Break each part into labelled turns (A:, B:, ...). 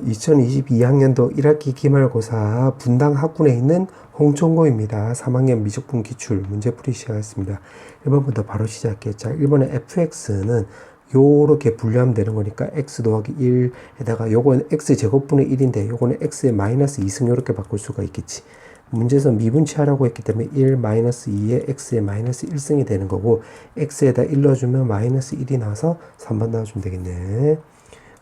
A: 2022학년도 1학기 기말고사 분당 학군에 있는 홍천고입니다. 3학년 미적분 기출 문제풀이 시작하겠습니다. 1번부터 바로 시작할게요. 자, 1번의 fx는 요렇게 분류하면 되는 거니까 x 더하기 1에다가 요거는 x 제곱분의 1인데 요거는 x의 마이너스 2승 요렇게 바꿀 수가 있겠지. 문제에서 미분치하라고 했기 때문에 1 마이너스 2에 x의 마이너스 1승이 되는 거고 x에다 1 넣어주면 마이너스 1이 나와서 3번 넣어주면 되겠네.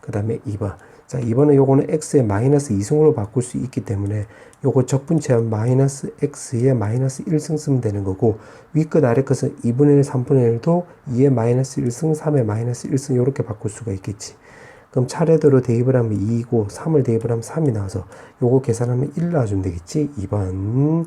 A: 그 다음에 2번. 자, 2번은 요거는 x의 마이너스 2승으로 바꿀 수 있기 때문에 요거 적분체한 마이너스 x의 마이너스 1승 쓰면 되는 거고 위끝 아래 끝은 2분의 1, 3분의 1도 2의 마이너스 1승, 3의 마이너스 1승 요렇게 바꿀 수가 있겠지. 그럼 차례대로 대입을 하면 2이고 3을 대입을 하면 3이 나와서 요거 계산하면 1 나와주면 되겠지. 2번.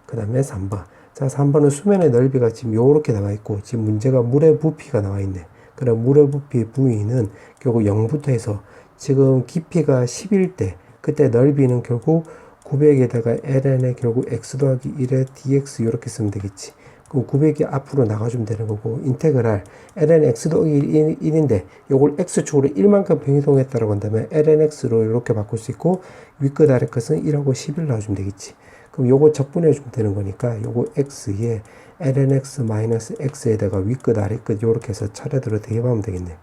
A: 그 다음에 3번. 자, 3번은 수면의 넓이가 지금 요렇게 나와 있고 지금 문제가 물의 부피가 나와 있네. 그럼 물의 부피 부위는 결국 0부터 해서 지금 깊이가 10일 때 그때 넓이는 결국 900에다가 ln에 결국 x 더하기 1에 dx 이렇게 쓰면 되겠지. 그럼 900이 앞으로 나가주면 되는 거고 인테그랄 ln x 더하기 1인데 요걸 x축으로 1만큼 변이동했다라고 한다면 lnx로 이렇게 바꿀 수 있고 윗끝 아래 끝은 1하고 11 나와주면 되겠지. 그럼 요거 적분해 주면 되는 거니까 요거 x에 lnx 마이너스 x에다가 윗끝 아래끝 요렇게 해서 차례대로 대입하면 되겠네.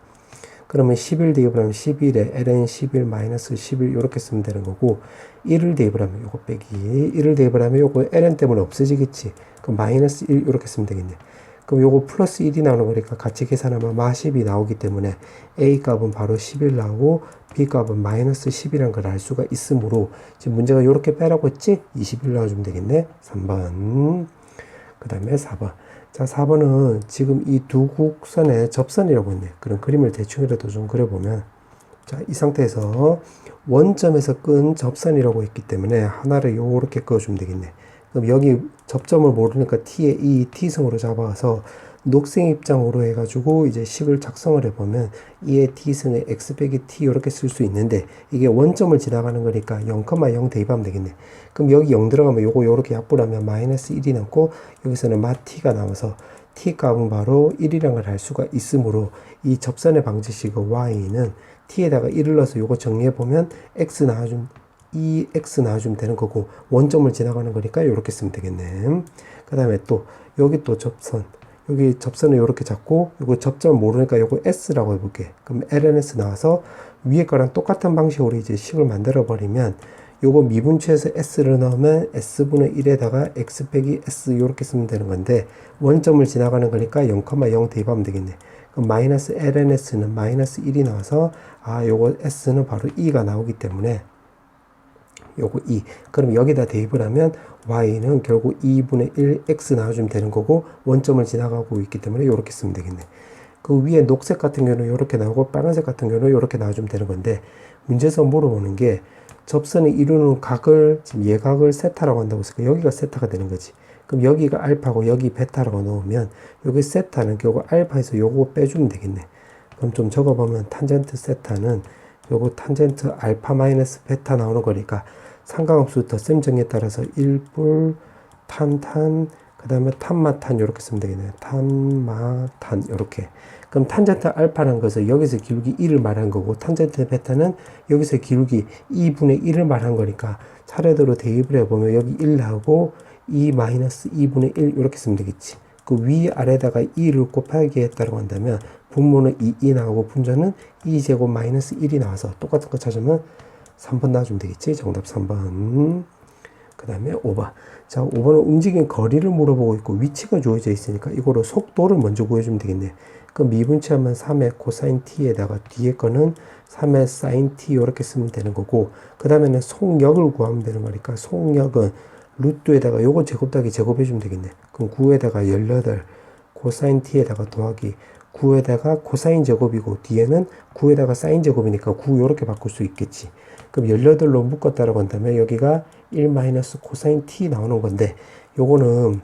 A: 그러면 11 대입을 하면 11에 ln 11 마이너스 11 이렇게 쓰면 되는 거고 1을 대입을 하면 요거 빼기 1을 대입을 하면 요거 ln 때문에 없어지겠지. 그럼 마이너스 1 이렇게 쓰면 되겠네. 그럼 요거 플러스 1이 나오는 거니까 같이 계산하면 마 10이 나오기 때문에 a 값은 바로 11 나오고 b 값은 마이너스 10이라는 걸 알 수가 있으므로 지금 문제가 요렇게 빼라고 했지? 21 나와주면 되겠네. 3번. 그 다음에 4번. 자, 4번은 지금 이 두 곡선의 접선이라고 했네. 그런 그림을 대충이라도 좀 그려보면 자, 이 상태에서 원점에서 끈 접선이라고 했기 때문에 하나를 요렇게 그어주면 되겠네. 그럼 여기 접점을 모르니까 t에 이 t승으로 잡아서 녹색 입장으로 해가지고 이제 식을 작성을 해보면 2의 t승에 x 빼기 t 이렇게 쓸 수 있는데 이게 원점을 지나가는 거니까 0,0 대입하면 되겠네. 그럼 여기 0 들어가면 요거 요렇게 약분하면 마이너스 1이 남고 여기서는 마 t가 나와서 t 값은 바로 1이라는 걸 알 수가 있으므로 이 접선의 방정식 y는 t에다가 1을 넣어서 요거 정리해보면 x 나와준 2x 나와주면 되는 거고 원점을 지나가는 거니까 이렇게 쓰면 되겠네. 그 다음에 또 여기 또 접선 여기 접선을 이렇게 잡고 이거 접점 모르니까 이거 s라고 해볼게. 그럼 lns 나와서 위에 거랑 똑같은 방식으로 이제 식을 만들어 버리면 요거 미분치에서 s를 넣으면 s분의 1에다가 x 빼기 s 이렇게 쓰면 되는 건데 원점을 지나가는 거니까 0,0 대입하면 되겠네. 그럼 마이너스 lns는 마이너스 1이 나와서 요거 s는 바로 2가 나오기 때문에 요거 2. 그럼 여기다 대입을 하면 y는 결국 2분의 1 x 나와주면 되는 거고 원점을 지나가고 있기 때문에 이렇게 쓰면 되겠네. 그 위에 녹색 같은 경우는 이렇게 나오고 빨간색 같은 경우는 이렇게 나와주면 되는 건데 문제에서 물어보는 게 접선이 이루는 각을 지금 예각을 세타라고 한다고 했으니까 여기가 세타가 되는 거지. 그럼 여기가 알파고 여기 베타라고 놓으면 여기 세타는 결국 알파에서 요거 빼주면 되겠네. 그럼 좀 적어보면 탄젠트 세타는 요거 탄젠트 알파 마이너스 베타 나오는 거니까 상관함수 덧셈 정의에 따라서 1뿔 탄탄 그 다음에 탄마탄 이렇게 쓰면 되겠네요. 탄마탄 이렇게. 그럼 탄젠트 알파라는 것은 여기서 기울기 1을 말한 거고 탄젠트 베타는 여기서 기울기 2분의 1을 말한 거니까 차례대로 대입을 해보면 여기 1 나오고 2 마이너스 2분의 1 이렇게 쓰면 되겠지. 그 위아래다가 2를 곱하기 했다고 한다면 분모는 2 나오고 분자는 2제곱 마이너스 1이 나와서 똑같은 거 찾으면 3번 나와주면 되겠지. 정답 3번. 그 다음에 5번. 자, 5번은 움직인 거리를 물어보고 있고 위치가 주어져 있으니까 이거로 속도를 먼저 구해주면 되겠네. 그럼 미분치하면 3의 코사인 t에다가 뒤에 거는 3의 사인 t 이렇게 쓰면 되는 거고 그 다음에는 속력을 구하면 되는 거니까 속력은 루트에다가 요거 제곱 더하기 제곱해주면 되겠네. 그럼 9에다가 18 코사인 t에다가 더하기 9에다가 코사인 제곱이고 뒤에는 9에다가 사인 제곱이니까 9 요렇게 바꿀 수 있겠지. 그럼 18로 묶었다라고 한다면 여기가 1 마이너스 코사인 t 나오는 건데 요거는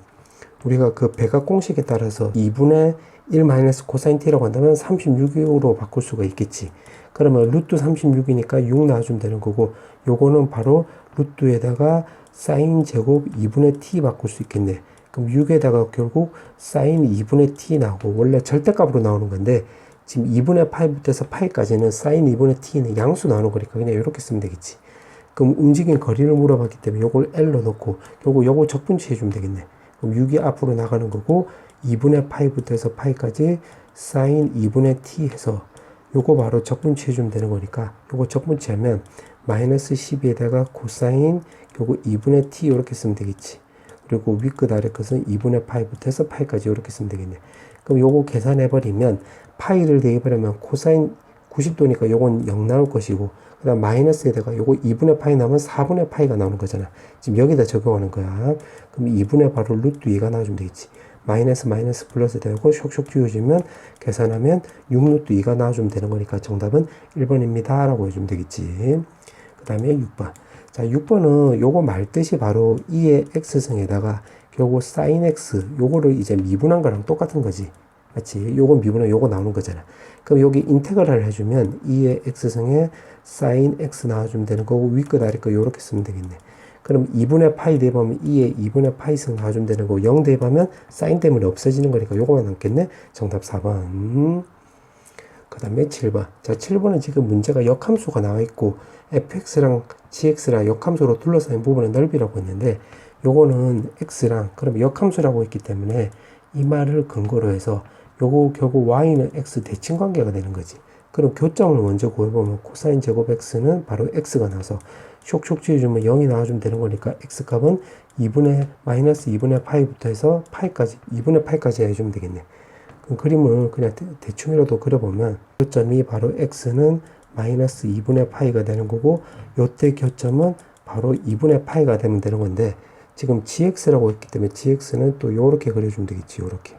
A: 우리가 그 배각 공식에 따라서 2분의 1 마이너스 코사인 t라고 한다면 36으로 바꿀 수가 있겠지. 그러면 루트 36이니까 6 나와주면 되는 거고 요거는 바로 루트에다가 사인 제곱 2분의 t 바꿀 수 있겠네. 그럼 6에다가 결국 사인 2분의 t 나오고 원래 절대값으로 나오는 건데 지금 2분의 파이부터 해서 파이까지는 사인 2분의 t는 양수 나오는 거니까 그냥 이렇게 쓰면 되겠지. 그럼 움직인 거리를 물어봤기 때문에 요걸 L로 넣고 결국 요거 적분치 해주면 되겠네. 그럼 6이 앞으로 나가는 거고 2분의 파이부터 해서 파이까지 사인 2분의 t 해서 요거 바로 적분치 해주면 되는 거니까 요거 적분치 하면 마이너스 12에다가 코사인 요거 2분의 t 이렇게 쓰면 되겠지. 그리고 위 끝 아래 것은 2분의 파이부터 해서 파이까지 이렇게 쓰면 되겠네. 그럼 요거 계산해버리면 파이를 대입하려면 코사인 90도니까 요건 0 나올 것이고 그 다음 마이너스에다가 요거 2분의 파이 나오면 4분의 파이가 나오는 거잖아. 지금 여기다 적용하는 거야. 그럼 2분의 바로 루트 2가 나와주면 되겠지. 마이너스 마이너스 플러스 되고 쇽쇽 지워주면 계산하면 6루트 2가 나와주면 되는 거니까 정답은 1번입니다 라고 해주면 되겠지. 그 다음에 6번. 자, 6번은 요거 말뜻이 바로 2의 x승에다가 요거 sin x 요거를 이제 미분한 거랑 똑같은 거지. 맞지? 요거 미분한 요거 나오는 거잖아. 그럼 여기 인테그랄을 해주면 2의 x승에 sin x 나와주면 되는 거고 위끝 아래끝 요렇게 쓰면 되겠네. 그럼 2분의 파이 대입하면 2의 2분의 파이승 나와주면 되는 거고 0 대입하면 사인 때문에 없어지는 거니까 요거만 남겠네. 정답 4번. 그 다음에 7번. 자, 7번은 지금 문제가 역함수가 나와 있고 fx랑 gx랑 역함수로 둘러싸인 부분의 넓이라고 했는데 요거는 x랑 그럼 역함수라고 했기 때문에 이 말을 근거로 해서 요거 결국 y는 x 대칭 관계가 되는 거지. 그럼 교점을 먼저 구해보면 코사인 제곱 x는 바로 x가 나와서 쇽쇽 지어주면 0이 나와주면 되는 거니까 x값은 2분의 마이너스 2분의 파이부터 해서 파이까지 2분의 파이까지 해주면 되겠네. 그럼 그림을 그냥 대충이라도 그려보면 교점이 바로 x는 마이너스 2분의 파이가 되는 거고 요때 교점은 바로 2분의 파이가 되면 되는 건데 지금 gx라고 했기 때문에 gx는 또 요렇게 그려주면 되겠지. 요렇게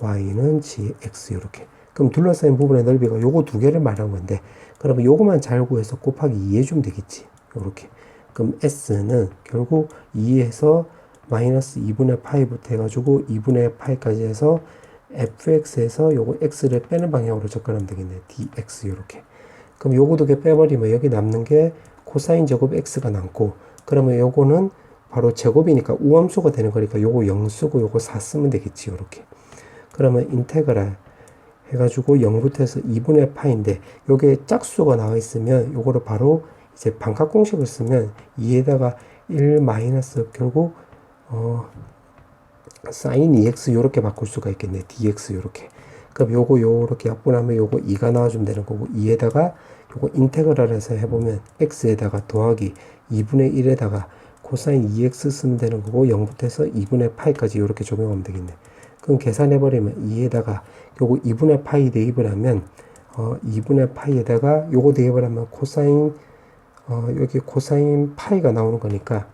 A: y는 gx 요렇게. 그럼 둘러싸인 부분의 넓이가 요거 두 개를 말한 건데 그러면 요거만 잘 구해서 곱하기 2 해주면 되겠지. 요렇게. 그럼 s는 결국 2에서 마이너스 2분의 파이부터 해가지고 2분의 파이까지 해서 fx에서 요거 x를 빼는 방향으로 접근하면 되겠네. dx 요렇게. 그럼 요거 두 개 빼버리면 여기 남는 게 코사인 제곱 x가 남고 그러면 요거는 바로 제곱이니까 우함수가 되는 거니까 요거 0 쓰고 요거 4 쓰면 되겠지. 요렇게. 그러면 인테그랄 해가지고 0부터 해서 2분의 파인데 요게 짝수가 나와 있으면 요거를 바로 이제 반값 공식을 쓰면 2에다가 1 마이너스 결국 sin 2x 요렇게 바꿀 수가 있겠네. dx 요렇게. 그럼 요거 요렇게 약분하면 요거 2가 나와주면 되는 거고 2에다가 요거 인테그랄 해서 해보면 x에다가 더하기 2분의 1에다가 코사인 2x 쓰면 되는 거고 0부터 해서 2분의 파이까지 요렇게 적용하면 되겠네. 그럼 계산해버리면 2에다가 요거 2분의 파이 대입을 하면 2분의 파이에다가 요거 대입을 하면 코사인 여기 코사인 파이가 나오는 거니까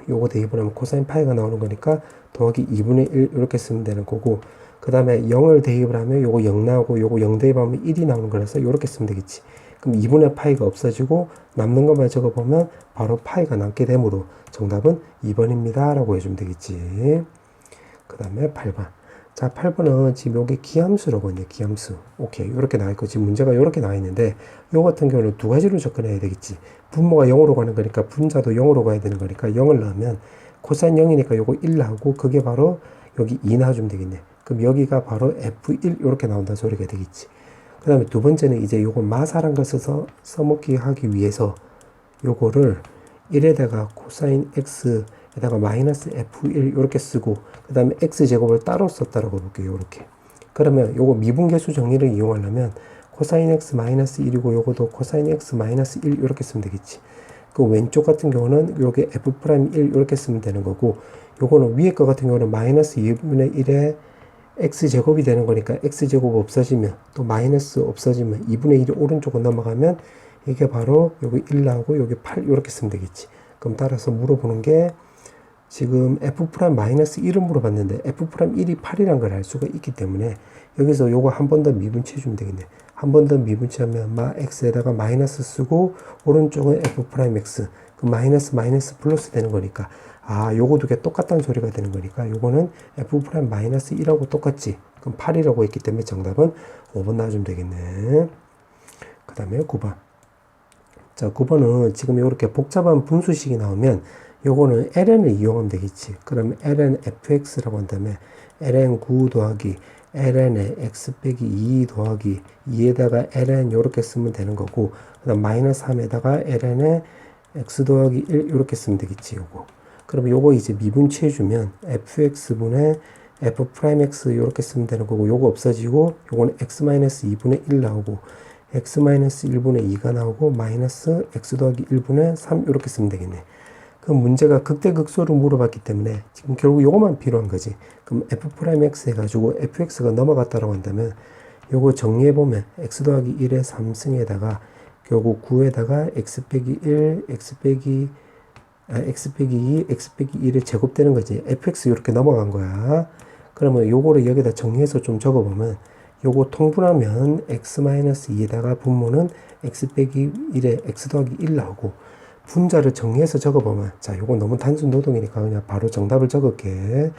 A: 요거 대입을 하면 코사인 파이가 나오는 거니까 더하기 2분의 1 이렇게 쓰면 되는 거고 그 다음에 0을 대입을 하면 요거 0 나오고 요거 0 대입하면 1이 나오는 거라서 요렇게 쓰면 되겠지. 그럼 2분의 파이가 없어지고 남는 것만 적어보면 바로 파이가 남게 되므로 정답은 2번입니다 라고 해주면 되겠지. 그 다음에 8번. 자, 8번은 지금 여기 기함수라고 있네. 기함수. 오케이. 요렇게 나와있고, 지금 문제가 요렇게 나와있는데, 요 같은 경우는 두 가지로 접근해야 되겠지. 분모가 0으로 가는 거니까, 분자도 0으로 가야 되는 거니까, 0을 넣으면, 코사인 0이니까 요거 1 나오고, 그게 바로 여기 2 나와주면 되겠네. 그럼 여기가 바로 F1 요렇게 나온다는 소리가 되겠지. 그 다음에 두 번째는 이제 요거 마사란 것을 써먹기 하기 위해서, 요거를 1에다가 코사인 X, 에다가 마이너스 F1 이렇게 쓰고 그 다음에 X제곱을 따로 썼다라고 볼게요. 이렇게. 그러면 요거 미분계수 정리를 이용하려면 코사인 X 마이너스 1이고 요거도 코사인 X 마이너스 1 이렇게 쓰면 되겠지. 그 왼쪽 같은 경우는 요게 F'1 이렇게 쓰면 되는 거고 요거는 위에 거 같은 경우는 마이너스 2분의 1에 X제곱이 되는 거니까 X제곱 없어지면 또 마이너스 없어지면 2분의 1이 오른쪽으로 넘어가면 이게 바로 여기 1 나오고 여기 8 이렇게 쓰면 되겠지. 그럼 따라서 물어보는 게 지금 F'-1을 물어봤는데 F'1이 8이란 걸 알 수가 있기 때문에 여기서 요거 한 번 더 미분치 해주면 되겠네. 한 번 더 미분치하면 X에다가 마이너스 쓰고 오른쪽은 F'X 그 마이너스 플러스 되는 거니까 요거 두 개 똑같다는 소리가 되는 거니까 요거는 F'-1하고 똑같지. 그럼 8이라고 했기 때문에 정답은 5번 나와주면 되겠네. 그 다음에 9번. 자, 9번은 지금 이렇게 복잡한 분수식이 나오면 요거는 ln을 이용하면 되겠지. 그러면 ln fx라고 한다면 ln 9 더하기 ln에 x 빼기 2 더하기 2에다가 ln 요렇게 쓰면 되는 거고, 그 다음 마이너스 3에다가 ln에 x 더하기 1 요렇게 쓰면 되겠지. 요거. 그러면 요거 이제 미분치해주면 fx분의 f'x 요렇게 쓰면 되는 거고, 요거 없어지고 요거는 x-2분의 1 나오고 x-1분의 2가 나오고 마이너스 x 더하기 1분의 3 요렇게 쓰면 되겠네. 그럼 문제가 극대극소를 물어봤기 때문에 지금 결국 요거만 필요한 거지. 그럼 f'x 해가지고 fx가 넘어갔다고 한다면 요거 정리해보면 x 더하기 1의 3승에다가 결국 9에다가 x 빼기 1, x 빼기 2, x 빼기 1에 제곱되는 거지. fx 이렇게 넘어간 거야. 그러면 요거를 여기다 정리해서 좀 적어보면 요거 통분하면 x-2에다가 분모는 x 빼기 1에 x 더하기 1 나오고, 분자를 정리해서 적어보면, 자, 요거 너무 단순 노동이니까 그냥 바로 정답을 적을게.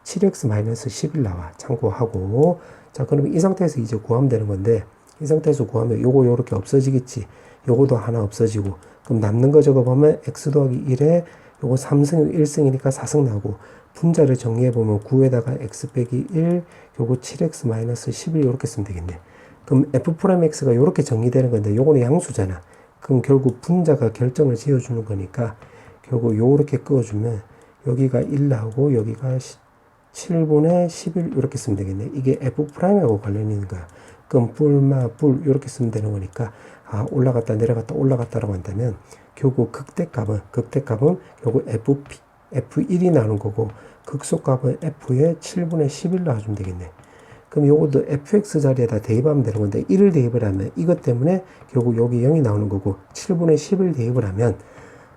A: 7x-11 나와. 참고하고. 자, 그러면 이 상태에서 이제 구하면 되는 건데, 이 상태에서 구하면 요거 요렇게 없어지겠지. 요거도 하나 없어지고, 그럼 남는 거 적어보면 x 더하기 1에 요거 3승, 1승이니까 4승 나오고, 분자를 정리해보면 9에다가 x 빼기 1, 요거 7x-11 요렇게 쓰면 되겠네. 그럼 f'x가 요렇게 정리되는 건데, 요거는 양수잖아. 그럼 결국 분자가 결정을 지어주는 거니까 결국 요렇게 그어주면 여기가 1 나오고 여기가 7분의 11 이렇게 쓰면 되겠네. 이게 f'하고 관련이 있는 거야. 그럼 뿔 이렇게 쓰면 되는 거니까, 아, 올라갔다 내려갔다 올라갔다라고 한다면 결국 극대값은 결국 f1이 나오는 거고, 극소값은 f의 7분의 11 나와주면 되겠네. 그럼 요것도 fx 자리에다 대입하면 되는 건데, 1을 대입을 하면 이것 때문에 결국 여기 0이 나오는 거고, 7분의 10을 대입을 하면,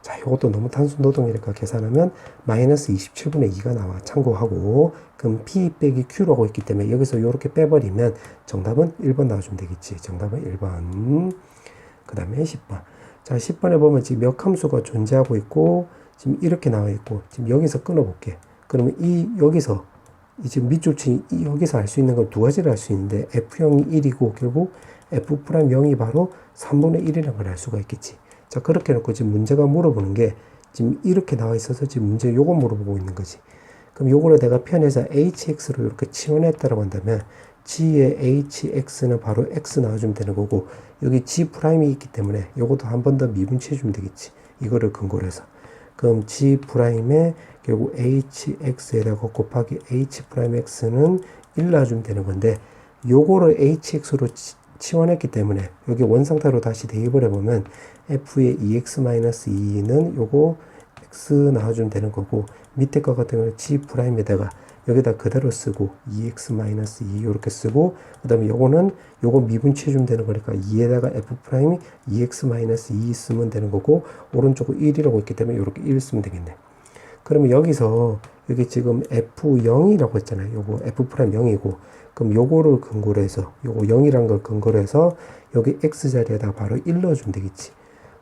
A: 자, 요것도 너무 단순 노동이니까 계산하면 마이너스 27분의 2가 나와. 참고하고, 그럼 p 빼기 q라고 있기 때문에 여기서 요렇게 빼버리면 정답은 1번 나와주면 되겠지. 정답은 1번. 그 다음에 10번. 자, 10번에 보면 지금 몇 함수가 존재하고 있고, 지금 이렇게 나와 있고, 지금 여기서 끊어볼게. 그러면 여기서 지금 밑줄치 여기서 알 수 있는 건 두 가지를 알 수 있는데, f0이 1이고 결국 f'0이 바로 3분의 1이라는 걸 알 수가 있겠지. 자, 그렇게 해놓고 지금 문제가 물어보는 게 지금 이렇게 나와 있어서 지금 문제 요거 물어보고 있는 거지. 그럼 요거를 내가 편해서 hx로 이렇게 치환했다고 한다면 g의 hx는 바로 x 나와주면 되는 거고, 여기 g'이 있기 때문에 요것도 한 번 더 미분치해주면 되겠지. 이거를 근거로 해서. 그럼 g'의 결국 hx에다가 곱하기 h'x는 1 놔주면 되는 건데, 요거를 hx로 치환했기 때문에 여기 원상태로 다시 대입을 해보면 f의 2x-2는 요거 x 나와주면 되는 거고, 밑에 거 같은 경우는 g'에다가 여기다 그대로 쓰고 2x-2 이렇게 쓰고, 그 다음에 요거는 요거 미분치해주면 되는 거니까 2에다가 f'이 2x-2 쓰면 되는 거고, 오른쪽은 1이라고 있기 때문에 이렇게 1 쓰면 되겠네. 그러면 여기서 여기 지금 f0이라고 했잖아요. 요거 f'0이고, 그럼 요거를 근거로 해서 요거 0이란 걸 근거로 해서 여기 x 자리에다 바로 1 넣어주면 되겠지.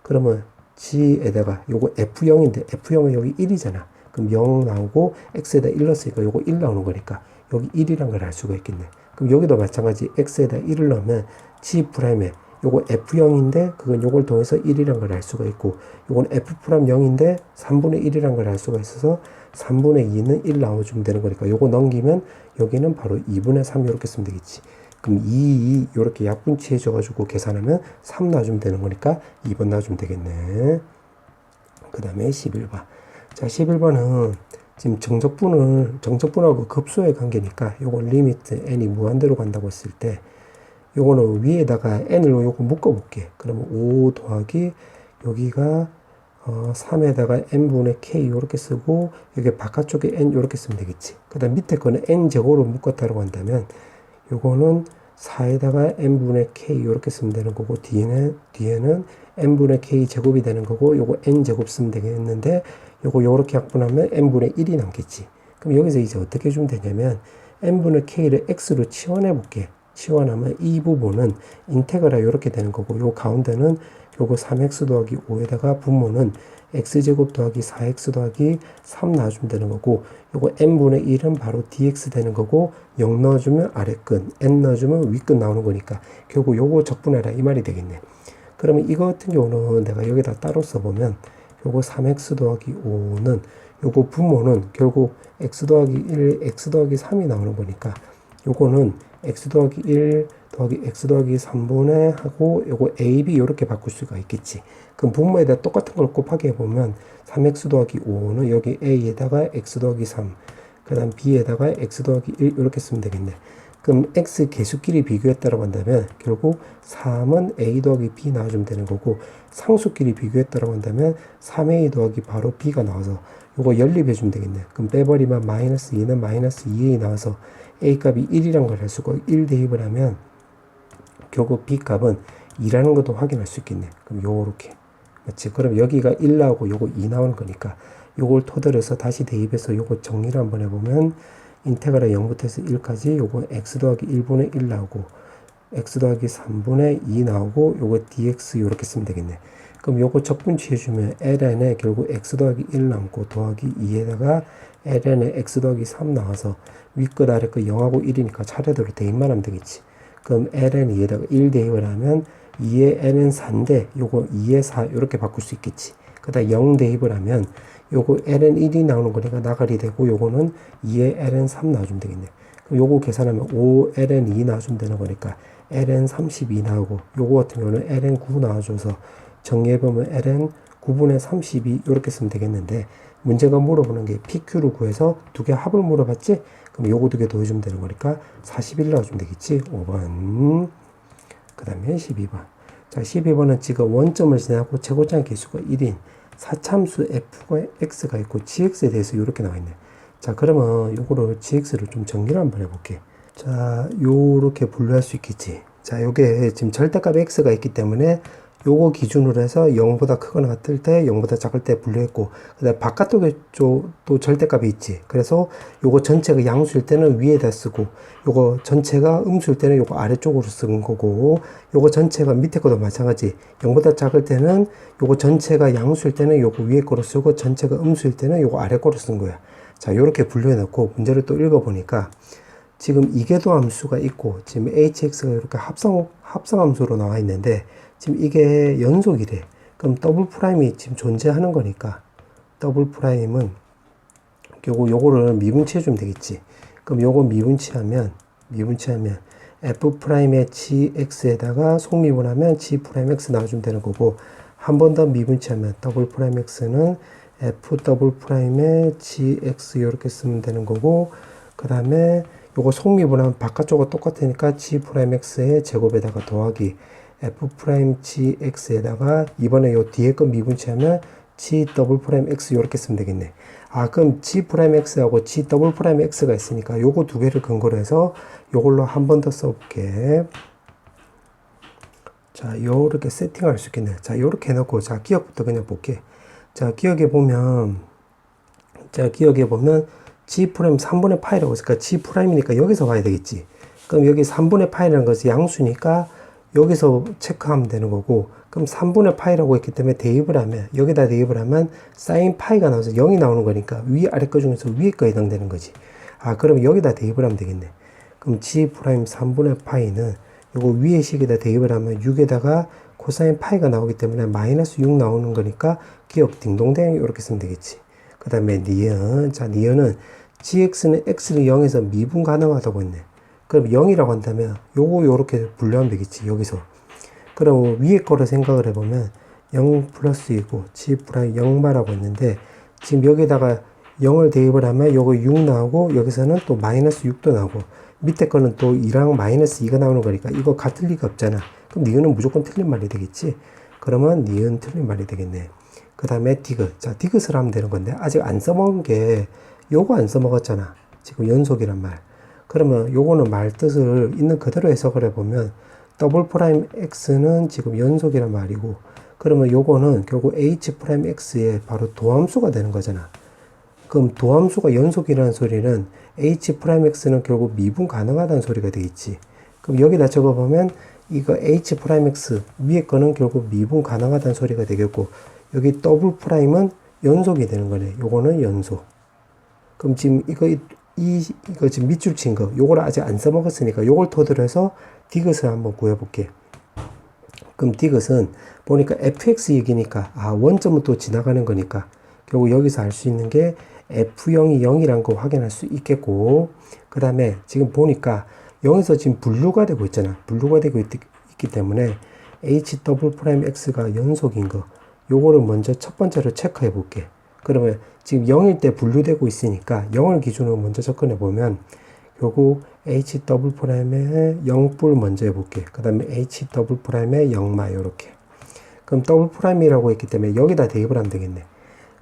A: 그러면 g에다가 요거 f0인데 f0은 여기 1이잖아. 그럼 0 나오고 x에다 1 넣었으니까 요거 1 나오는 거니까 여기 1이란 걸 알 수가 있겠네. 그럼 여기도 마찬가지 x에다 1을 넣으면 g'에 요거 f0인데 그건 요걸 통해서 1이란 걸 알 수가 있고, 요건 f'0인데 3분의 1이란 걸 알 수가 있어서 3분의 2는 1 나와주면 되는 거니까 요거 넘기면 여기는 바로 2분의 3 이렇게 쓰면 되겠지. 그럼 2 이렇게 약분치 해줘가지고 계산하면 3 놔주면 되는 거니까 2번 놔주면 되겠네. 그 다음에 11번. 자, 11번은 지금 정적분하고 급소의 관계니까 요건 리미트 n이 무한대로 간다고 했을 때 요거는 위에다가 n을 요거 묶어볼게. 그러면 5 더하기 여기가 3에다가 n분의 k 요렇게 쓰고 여기 바깥쪽에 n 요렇게 쓰면 되겠지. 그 다음 밑에 거는 n제곱으로 묶었다고 한다면 요거는 4에다가 n분의 k 요렇게 쓰면 되는 거고, 뒤에는 n분의 k 제곱이 되는 거고, 요거 n제곱 쓰면 되겠는데 요거 요렇게 약분하면 n분의 1이 남겠지. 그럼 여기서 이제 어떻게 해주면 되냐면 n분의 k를 x로 치환해 볼게. 치환하면 이 부분은 인테그라 이렇게 되는 거고, 요 가운데는 요거 3x 더하기 5에다가 분모는 x제곱 더하기 4x 더하기 3 놔주면 되는 거고, 요거 n분의 1은 바로 dx 되는 거고, 0 넣어주면 아래끝, n 넣어주면 윗끝 나오는 거니까 결국 요거 적분해라 이 말이 되겠네. 그러면 이거 같은 경우는 내가 여기다 따로 써보면 요거 3x 더하기 5는 요거 분모는 결국 x 더하기 1, x 더하기 3이 나오는 거니까 요거는 x 더하기 1 더하기 x 더하기 3분의 하고 요거 a, b 요렇게 바꿀 수가 있겠지. 그럼 분모에다 똑같은 걸 곱하기 해보면 3x 더하기 5는 여기 a에다가 x 더하기 3, 그 다음 b에다가 x 더하기 1 이렇게 쓰면 되겠네. 그럼 x 개수끼리 비교했다라고 한다면 결국 3은 a 더하기 b 나와주면 되는 거고, 상수끼리 비교했다라고 한다면 3a 더하기 바로 b가 나와서 요거 연립해주면 되겠네. 그럼 빼버리면 마이너스 2는 마이너스 2a 나와서 a 값이 1이란 걸 할 수가, 1 대입을 하면 결국 b 값은 2라는 것도 확인할 수 있겠네. 그럼 요렇게 맞지? 그럼 여기가 1 나오고 요거 2 나오는 거니까 요걸 토대로 해서 다시 대입해서 요거 정리를 한번 해보면 인테그랄 0부터 해서 1까지 요거 x 더하기 1분의 1 나오고 x 더하기 3분의 2 나오고 요거 dx 요렇게 쓰면 되겠네. 그럼 요거 적분치 해주면 ln에 결국 x 더하기 1 남고 더하기 2에다가 ln에 x 더하기 3 나와서 윗끝 아래끝 0하고 1이니까 차례대로 대입만 하면 되겠지. 그럼 ln 2에다가 1 대입을 하면 2의 ln 4인데 요거 2의 4 요렇게 바꿀 수 있겠지. 그 다음 0 대입을 하면 요거 ln 1이 나오는 거니까 나가리 되고 요거는 2의 ln 3 나와주면 되겠네. 그럼 요거 계산하면 5 ln 2 나와주면 되는 거니까 ln 32 나오고 요거 같은 경우는 ln 9 나와줘서 정리해보면 ln 9분의 32 요렇게 쓰면 되겠는데, 문제가 물어보는 게 PQ를 구해서 두 개 합을 물어봤지? 그럼 요거 두 개 더해주면 되는 거니까 41 나와주면 되겠지? 5번. 그 다음에 12번. 자, 12번은 지금 원점을 지나고 최고점 개수가 1인 사참수 fx가 있고 gx에 대해서 이렇게 나와 있네. 자, 그러면 요거를 gx를 좀 정리를 한번 해볼게. 자, 요렇게 분류할 수 있겠지. 자, 요게 지금 절대값 x가 있기 때문에 요거 기준으로 해서 0보다 크거나 같을 때 0보다 작을 때 분류했고, 그 다음에 바깥쪽에 또 절대값이 있지. 그래서 요거 전체가 양수일 때는 위에다 쓰고, 요거 전체가 음수일 때는 요거 아래쪽으로 쓰는 거고, 요거 전체가 밑에 거도 마찬가지. 0보다 작을 때는 요거 전체가 양수일 때는 요거 위에 거로 쓰고, 전체가 음수일 때는 요거 아래 거로 쓴 거야. 자, 요렇게 분류해 놓고 문제를 또 읽어보니까 지금 이계도 함수가 있고 지금 hx가 이렇게 합성함수로 나와 있는데 지금 이게 연속이래. 그럼 더블 프라임이 지금 존재하는 거니까 더블 프라임은 결국 요거를 미분치해 주면 되겠지. 그럼 요거 미분치하면 f 프라임의 gx에다가 속미분하면 g 프라임 x 나와주면 되는 거고, 한 번 더 미분치하면 더블 프라임 x는 f 더블 프라임의 gx 이렇게 쓰면 되는 거고, 그 다음에 요거 속미분하면 바깥쪽과 똑같으니까 g 프라임 x의 제곱에다가 더하기 f 프라임 gx에다가 이번에 요 뒤에 거 미분치하면 g 더블 프라임 x 이렇게 쓰면 되겠네. 아, 그럼 g 프라임 x하고 g 더블 프라임 x가 있으니까 요거 두 개를 근거로 해서 요걸로 한 번 더 써볼게. 자, 요렇게 세팅할 수 있겠네. 자, 요렇게 해놓고, 자, 기억부터 그냥 볼게. 자, 기억해 보면 g 프라임 3분의 파이라고 했으니까 g 프라임이니까 여기서 봐야 되겠지. 그럼 여기 3분의 파이라는 것이 양수니까 여기서 체크하면 되는 거고, 그럼 3분의 파이라고 했기 때문에 대입을 하면, 여기다 대입을 하면 사인 파이가 나와서 0이 나오는 거니까 위 아래 거 중에서 위에 거 해당되는 거지. 아, 그럼 여기다 대입을 하면 되겠네. 그럼 g 프라임 3분의 파이는 요거 위에 식에다 대입을 하면 6에다가 코사인 파이가 나오기 때문에 마이너스 6 나오는 거니까 기억 딩동댕 이렇게 쓰면 되겠지. 그 다음에 니은. 자, 니은은 gx는 x는 0에서 미분 가능하다고 했네. 그럼 0이라고 한다면 요거 요렇게 분류하면 되겠지. 여기서. 그럼 위에 거를 생각을 해보면 0 플러스 2고 g 프라임 0마라고 했는데, 지금 여기다가 0을 대입을 하면 요거 6 나오고 여기서는 또 마이너스 6도 나오고 밑에 거는 또 2랑 마이너스 2가 나오는 거니까 이거 같을 리가 없잖아. 그럼 니은은 무조건 틀린 말이 되겠지. 그러면 니은 틀린 말이 되겠네. 그 다음에 디귿. 자, 디귿을 하면 되는 건데 아직 안 써먹은 게 요거 안 써먹었잖아. 지금 연속이란 말. 그러면 요거는 말 뜻을 있는 그대로 해석을 해보면 더블 프라임 x는 지금 연속이란 말이고, 그러면 요거는 결국 h 프라임 x의 바로 도함수가 되는 거잖아. 그럼 도함수가 연속이라는 소리는 h 프라임 x는 결국 미분 가능하다는 소리가 되겠지. 그럼 여기다 적어보면 이거 h 프라임 x 위에 거는 결국 미분 가능하다는 소리가 되겠고, 여기 더블 프라임은 연속이 되는 거네. 요거는 연속. 그럼 지금 이거 지금 밑줄 친 거, 요걸 아직 안 써먹었으니까 요걸 토대로 해서 디귿을 한번 구해볼게. 그럼 디귿은 보니까 fx 얘기니까 원점은 또 지나가는 거니까 결국 여기서 알 수 있는 게 f0이 0이란 거 확인할 수 있겠고, 그 다음에 지금 보니까 0에서 지금 분류가 되고 있잖아. 분류가 되고 있기 때문에 h''x가 연속인 거, 요거를 먼저 첫 번째로 체크해 볼게. 그러면 지금 0일 때 분류되고 있으니까 0을 기준으로 먼저 접근해 보면 결국 h''의 0뿔 먼저 해볼게. 그 다음에 h''의 0마 요렇게. 그럼 더블''이라고 했기 때문에 여기다 대입을 하면 되겠네.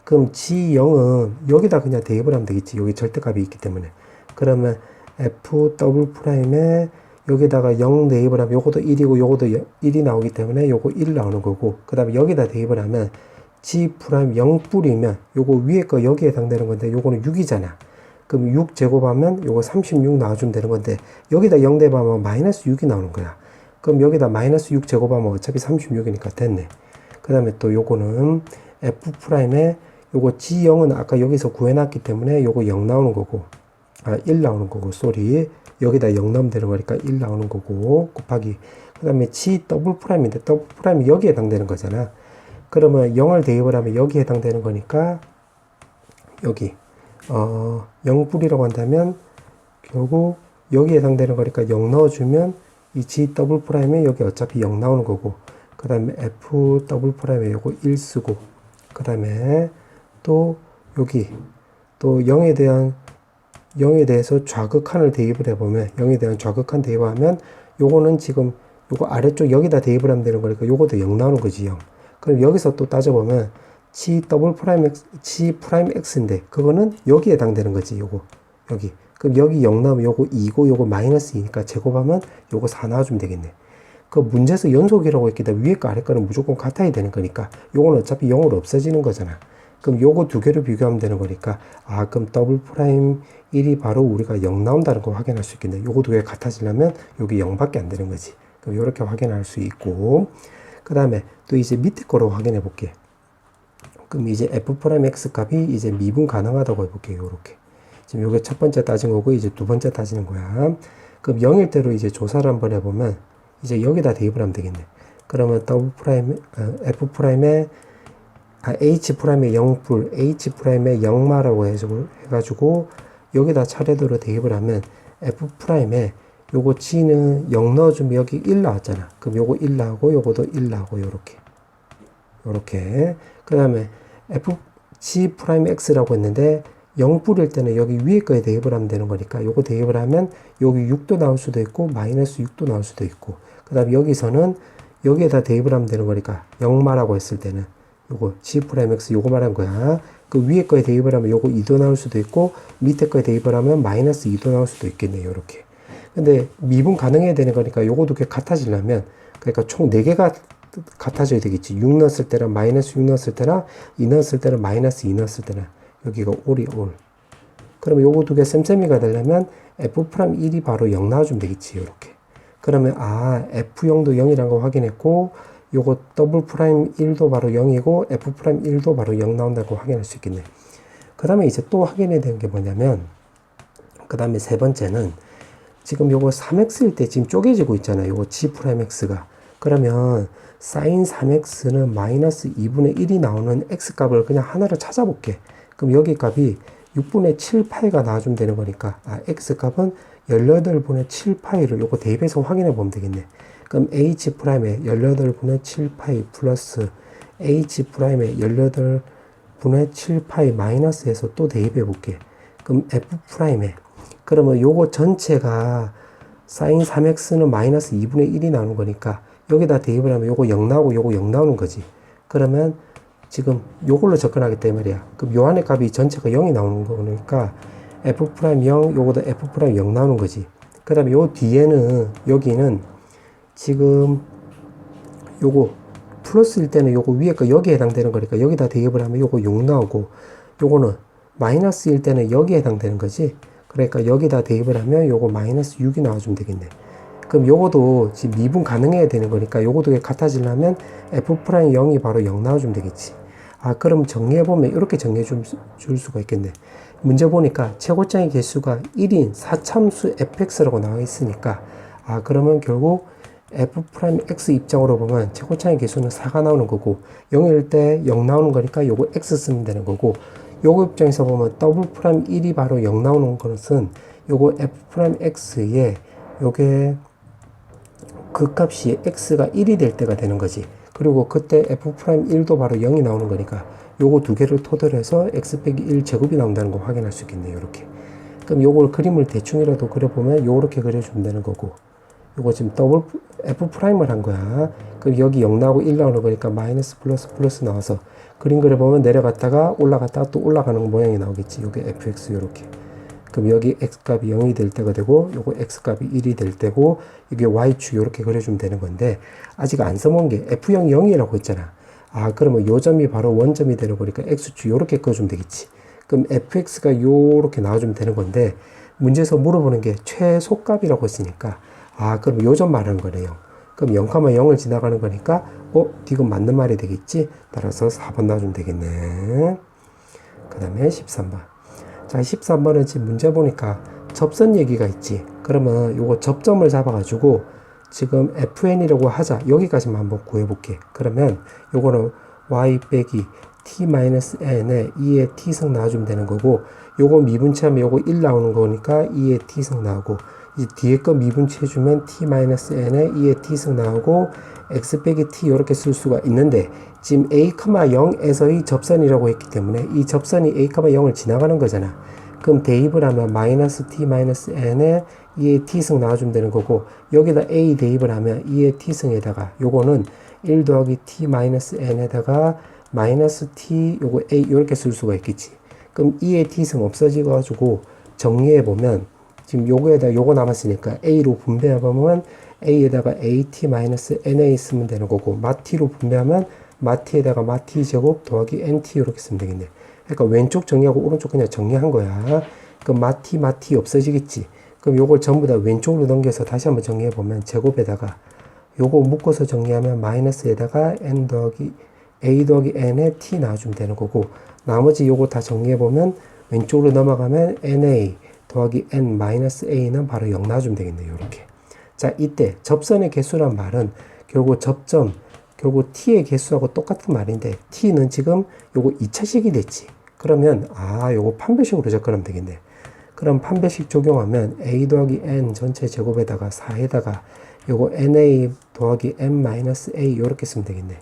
A: 그럼 G0은 여기다 그냥 대입을 하면 되겠지. 여기 절대값이 있기 때문에. 그러면 F''에 여기다가 0 대입을 하면 요것도 1이고 요것도 1이 나오기 때문에 요거 1 나오는 거고, 그 다음에 여기다 대입을 하면 G' 0뿔이면 요거 위에 거 여기에 해당되는 건데 요거는 6이잖아. 그럼 6 제곱하면 요거 36 나와주면 되는 건데 여기다 0 대입하면 마이너스 6이 나오는 거야. 그럼 여기다 마이너스 6 제곱하면 어차피 36이니까 됐네. 그 다음에 또 요거는 F'에 요거 G0은 아까 여기서 구해놨기 때문에 요거 0 나오는 거고, 1 나오는 거고, 쏘리. 여기다 0 넣으면 되는 거니까 1 나오는 거고, 곱하기. 그 다음에 G''인데 더블''이 여기에 해당되는 거잖아. 그러면 0을 대입을 하면 여기에 해당되는 거니까, 여기, 0뿔이라고 한다면, 결국 여기에 해당되는 거니까 0 넣어주면, 이 G''에 여기 어차피 0 나오는 거고, 그 다음에 F''에 요거 1 쓰고, 그 다음에 또 여기 또 0에 대해서 좌극한을 대입을 해보면 0에 대한 좌극한 대입하면 요거는 지금 요거 아래쪽 여기다 대입을 하면 되는 거니까 요것도 0 나오는 거지 0. 그럼 여기서 또 따져보면 G'X인데 그거는 여기에 해당되는 거지 요거 여기. 그럼 여기 0 나오면 요거 2고 요거 마이너스 2니까 제곱하면 요거 4 나와주면 되겠네. 그 문제에서 연속이라고 했기 때문에 위에 거 아래 거는 무조건 같아야 되는 거니까 요거는 어차피 0으로 없어지는 거잖아. 그럼 요거 두 개를 비교하면 되는 거니까 그럼 더블'1이 바로 우리가 0 나온다는 거 확인할 수 있겠네. 요거 두 개 같아지려면 여기 0밖에 안 되는 거지. 그럼 요렇게 확인할 수 있고, 그 다음에 또 이제 밑에 거로 확인해 볼게. 그럼 이제 F'X 값이 이제 미분 가능하다고 해볼게요. 요렇게. 지금 요게 첫 번째 따진 거고 이제 두 번째 따지는 거야. 그럼 0일 대로 이제 조사를 한번 해보면 이제 여기다 대입을 하면 되겠네. 그러면 F'에 H'의 0뿔, H'의 0마라고 해가지고 여기다 차례대로 대입을 하면 F'에 요거 G는 0 넣어주면 여기 1 나왔잖아. 그럼 요거 1 나오고 요거도 1 나오고 요렇게. 그 다음에 F'X라고 했는데 0뿔일 때는 여기 위에 거에 대입을 하면 되는 거니까 요거 대입을 하면 여기 6도 나올 수도 있고 마이너스 6도 나올 수도 있고, 그 다음에 여기서는 여기에다 대입을 하면 되는 거니까 0마라고 했을 때는 요거 G'X 요거 말한 거야. 그 위에 거에 대입을 하면 요거 2도 나올 수도 있고 밑에 거에 대입을 하면 마이너스 2도 나올 수도 있겠네요. 요렇게. 근데 미분 가능해야 되는 거니까 요거 두 개 같아지려면 그러니까 총 4개가 같아져야 되겠지. 6 넣었을 때랑 마이너스 6 넣었을 때랑 2 넣었을 때랑 마이너스 2 넣었을 때는 여기가 올이 올. 그러면 요거 두 개 쌤쌤이가 되려면 F'1이 바로 0 나와주면 되겠지. 요렇게. 그러면 F0도 0이라는 거 확인했고 요거 F'1도 바로 0이고 F'1도 바로 0 나온다고 확인할 수 있겠네. 그 다음에 이제 또 확인해야 되는 게 뭐냐면, 그 다음에 세 번째는 지금 요거 3x일 때 지금 쪼개지고 있잖아요. 요거 G'X가. 그러면 sin 3x는 마이너스 2분의 1이 나오는 x값을 그냥 하나로 찾아볼게. 그럼 여기 값이 6분의 7파이가 나와주면 되는 거니까 x값은 18분의 7파이를 요거 대입해서 확인해 보면 되겠네. 그럼 H'의 18분의 7파이 플러스 H'의 18분의 7파이 마이너스해서 또 대입해 볼게. 그럼 F'에 그러면 요거 전체가 sin 3x는 마이너스 2분의 1이 나오는 거니까 여기다 대입을 하면 요거 0 나오고 요거 0 나오는 거지. 그러면 지금 요걸로 접근하기 때문에 말이야. 그럼 요 안에 값이 전체가 0이 나오는 거니까 F'0 요거도 F'0 0 나오는 거지. 그 다음에 요 뒤에는 여기는 지금 요거 플러스일 때는 요거 위에 거 여기에 해당되는 거니까 여기다 대입을 하면 요거 6 나오고 요거는 마이너스일 때는 여기에 해당되는 거지. 그러니까 여기다 대입을 하면 요거 마이너스 6이 나와주면 되겠네. 그럼 요거도 지금 미분 가능해야 되는 거니까 요거도 같아지려면 F'0이 바로 0 나와주면 되겠지. 그럼 정리해보면 이렇게 정리해 줄 수가 있겠네. 문제 보니까 최고점의 개수가 1인 4참수 fx라고 나와 있으니까 그러면 결국 f'x 입장으로 보면 최고차의 개수는 4가 나오는 거고 0일 때 0 나오는 거니까 요거 x 쓰면 되는 거고 요거 입장에서 보면 W'1이 바로 0 나오는 것은 요거 f'x에 요게 그 값이 x가 1이 될 때가 되는 거지. 그리고 그때 f'1도 바로 0이 나오는 거니까 요거 두 개를 토대로 해서 x 빼기 1 제곱이 나온다는 거 확인할 수 있겠네요. 이렇게. 그럼 요걸 그림을 대충이라도 그려보면 요렇게 그려주면 되는 거고 요거 지금 F'을 한 거야. 그럼 여기 0 나오고 1 나오는 거니까 마이너스 플러스 플러스 나와서 그림 그려보면 내려갔다가 올라갔다가 또 올라가는 모양이 나오겠지. 요게 fx 요렇게. 그럼 여기 x값이 0이 될 때가 되고 요거 x값이 1이 될 때고 이게 y축 요렇게 그려주면 되는 건데 아직 안 써본 게 f0 0이라고 했잖아. 아 그러면 요 점이 바로 원점이 되는 거니까 x축 요렇게 그어주면 되겠지. 그럼 fx가 요렇게 나와주면 되는 건데 문제에서 물어보는 게 최소값이라고 했으니까 아 그럼 요 점 말하는 거네요. 그럼 0,0을 지나가는 거니까 이건 맞는 말이 되겠지. 따라서 4번 나와주면 되겠네. 그 다음에 13번. 자 13번은 지금 문제 보니까 접선 얘기가 있지. 그러면 요거 접점을 잡아가지고 지금 fn이라고 하자. 여기까지만 한번 구해볼게. 그러면 요거는 y 빼기 t-n에 2의 t승 나와주면 되는 거고 요거 미분치하면 요거 1 나오는 거니까 2의 t승 나오고 이 뒤에 거 미분치해주면 t-n에 2의 t승 나오고 x 빼기 t 이렇게 쓸 수가 있는데 지금 a,0에서의 접선이라고 했기 때문에 이 접선이 a,0을 지나가는 거잖아. 그럼 대입을 하면 마이너스 t-n에 2의 t승 나와주면 되는 거고 여기다 a 대입을 하면 2의 t승에다가 요거는 1 더하기 t-n에다가 마이너스 t 요거 a 이렇게 쓸 수가 있겠지. 그럼 2의 t승 없어지가지고 정리해보면 지금 요거에다 요거 남았으니까 a로 분배해보면 a에다가 at-na 쓰면 되는 거고 마t로 분배하면 마t에다가 마t 제곱 더하기 nt 이렇게 쓰면 되겠네. 그러니까 왼쪽 정리하고 오른쪽 그냥 정리한 거야. 그럼 마t 없어지겠지. 그럼 요걸 전부 다 왼쪽으로 넘겨서 다시 한번 정리해보면 제곱에다가 요거 묶어서 정리하면 마이너스에다가 n 더하기 a 더하기 n에 t 나와주면 되는 거고 나머지 요거 다 정리해보면 왼쪽으로 넘어가면 na 더하기 n 마이너스 a는 바로 0 나와주면 되겠네요. 이렇게. 자 이때 접선의 개수란 말은 결국 접점 결국 t의 개수하고 똑같은 말인데 t는 지금 요거 2차식이 됐지. 그러면 요거 판별식으로 접근하면 되겠네. 그럼 판별식 적용하면 a 더하기 n 전체 제곱에다가 4에다가 요거 na 더하기 n 마이너스 a 요렇게 쓰면 되겠네.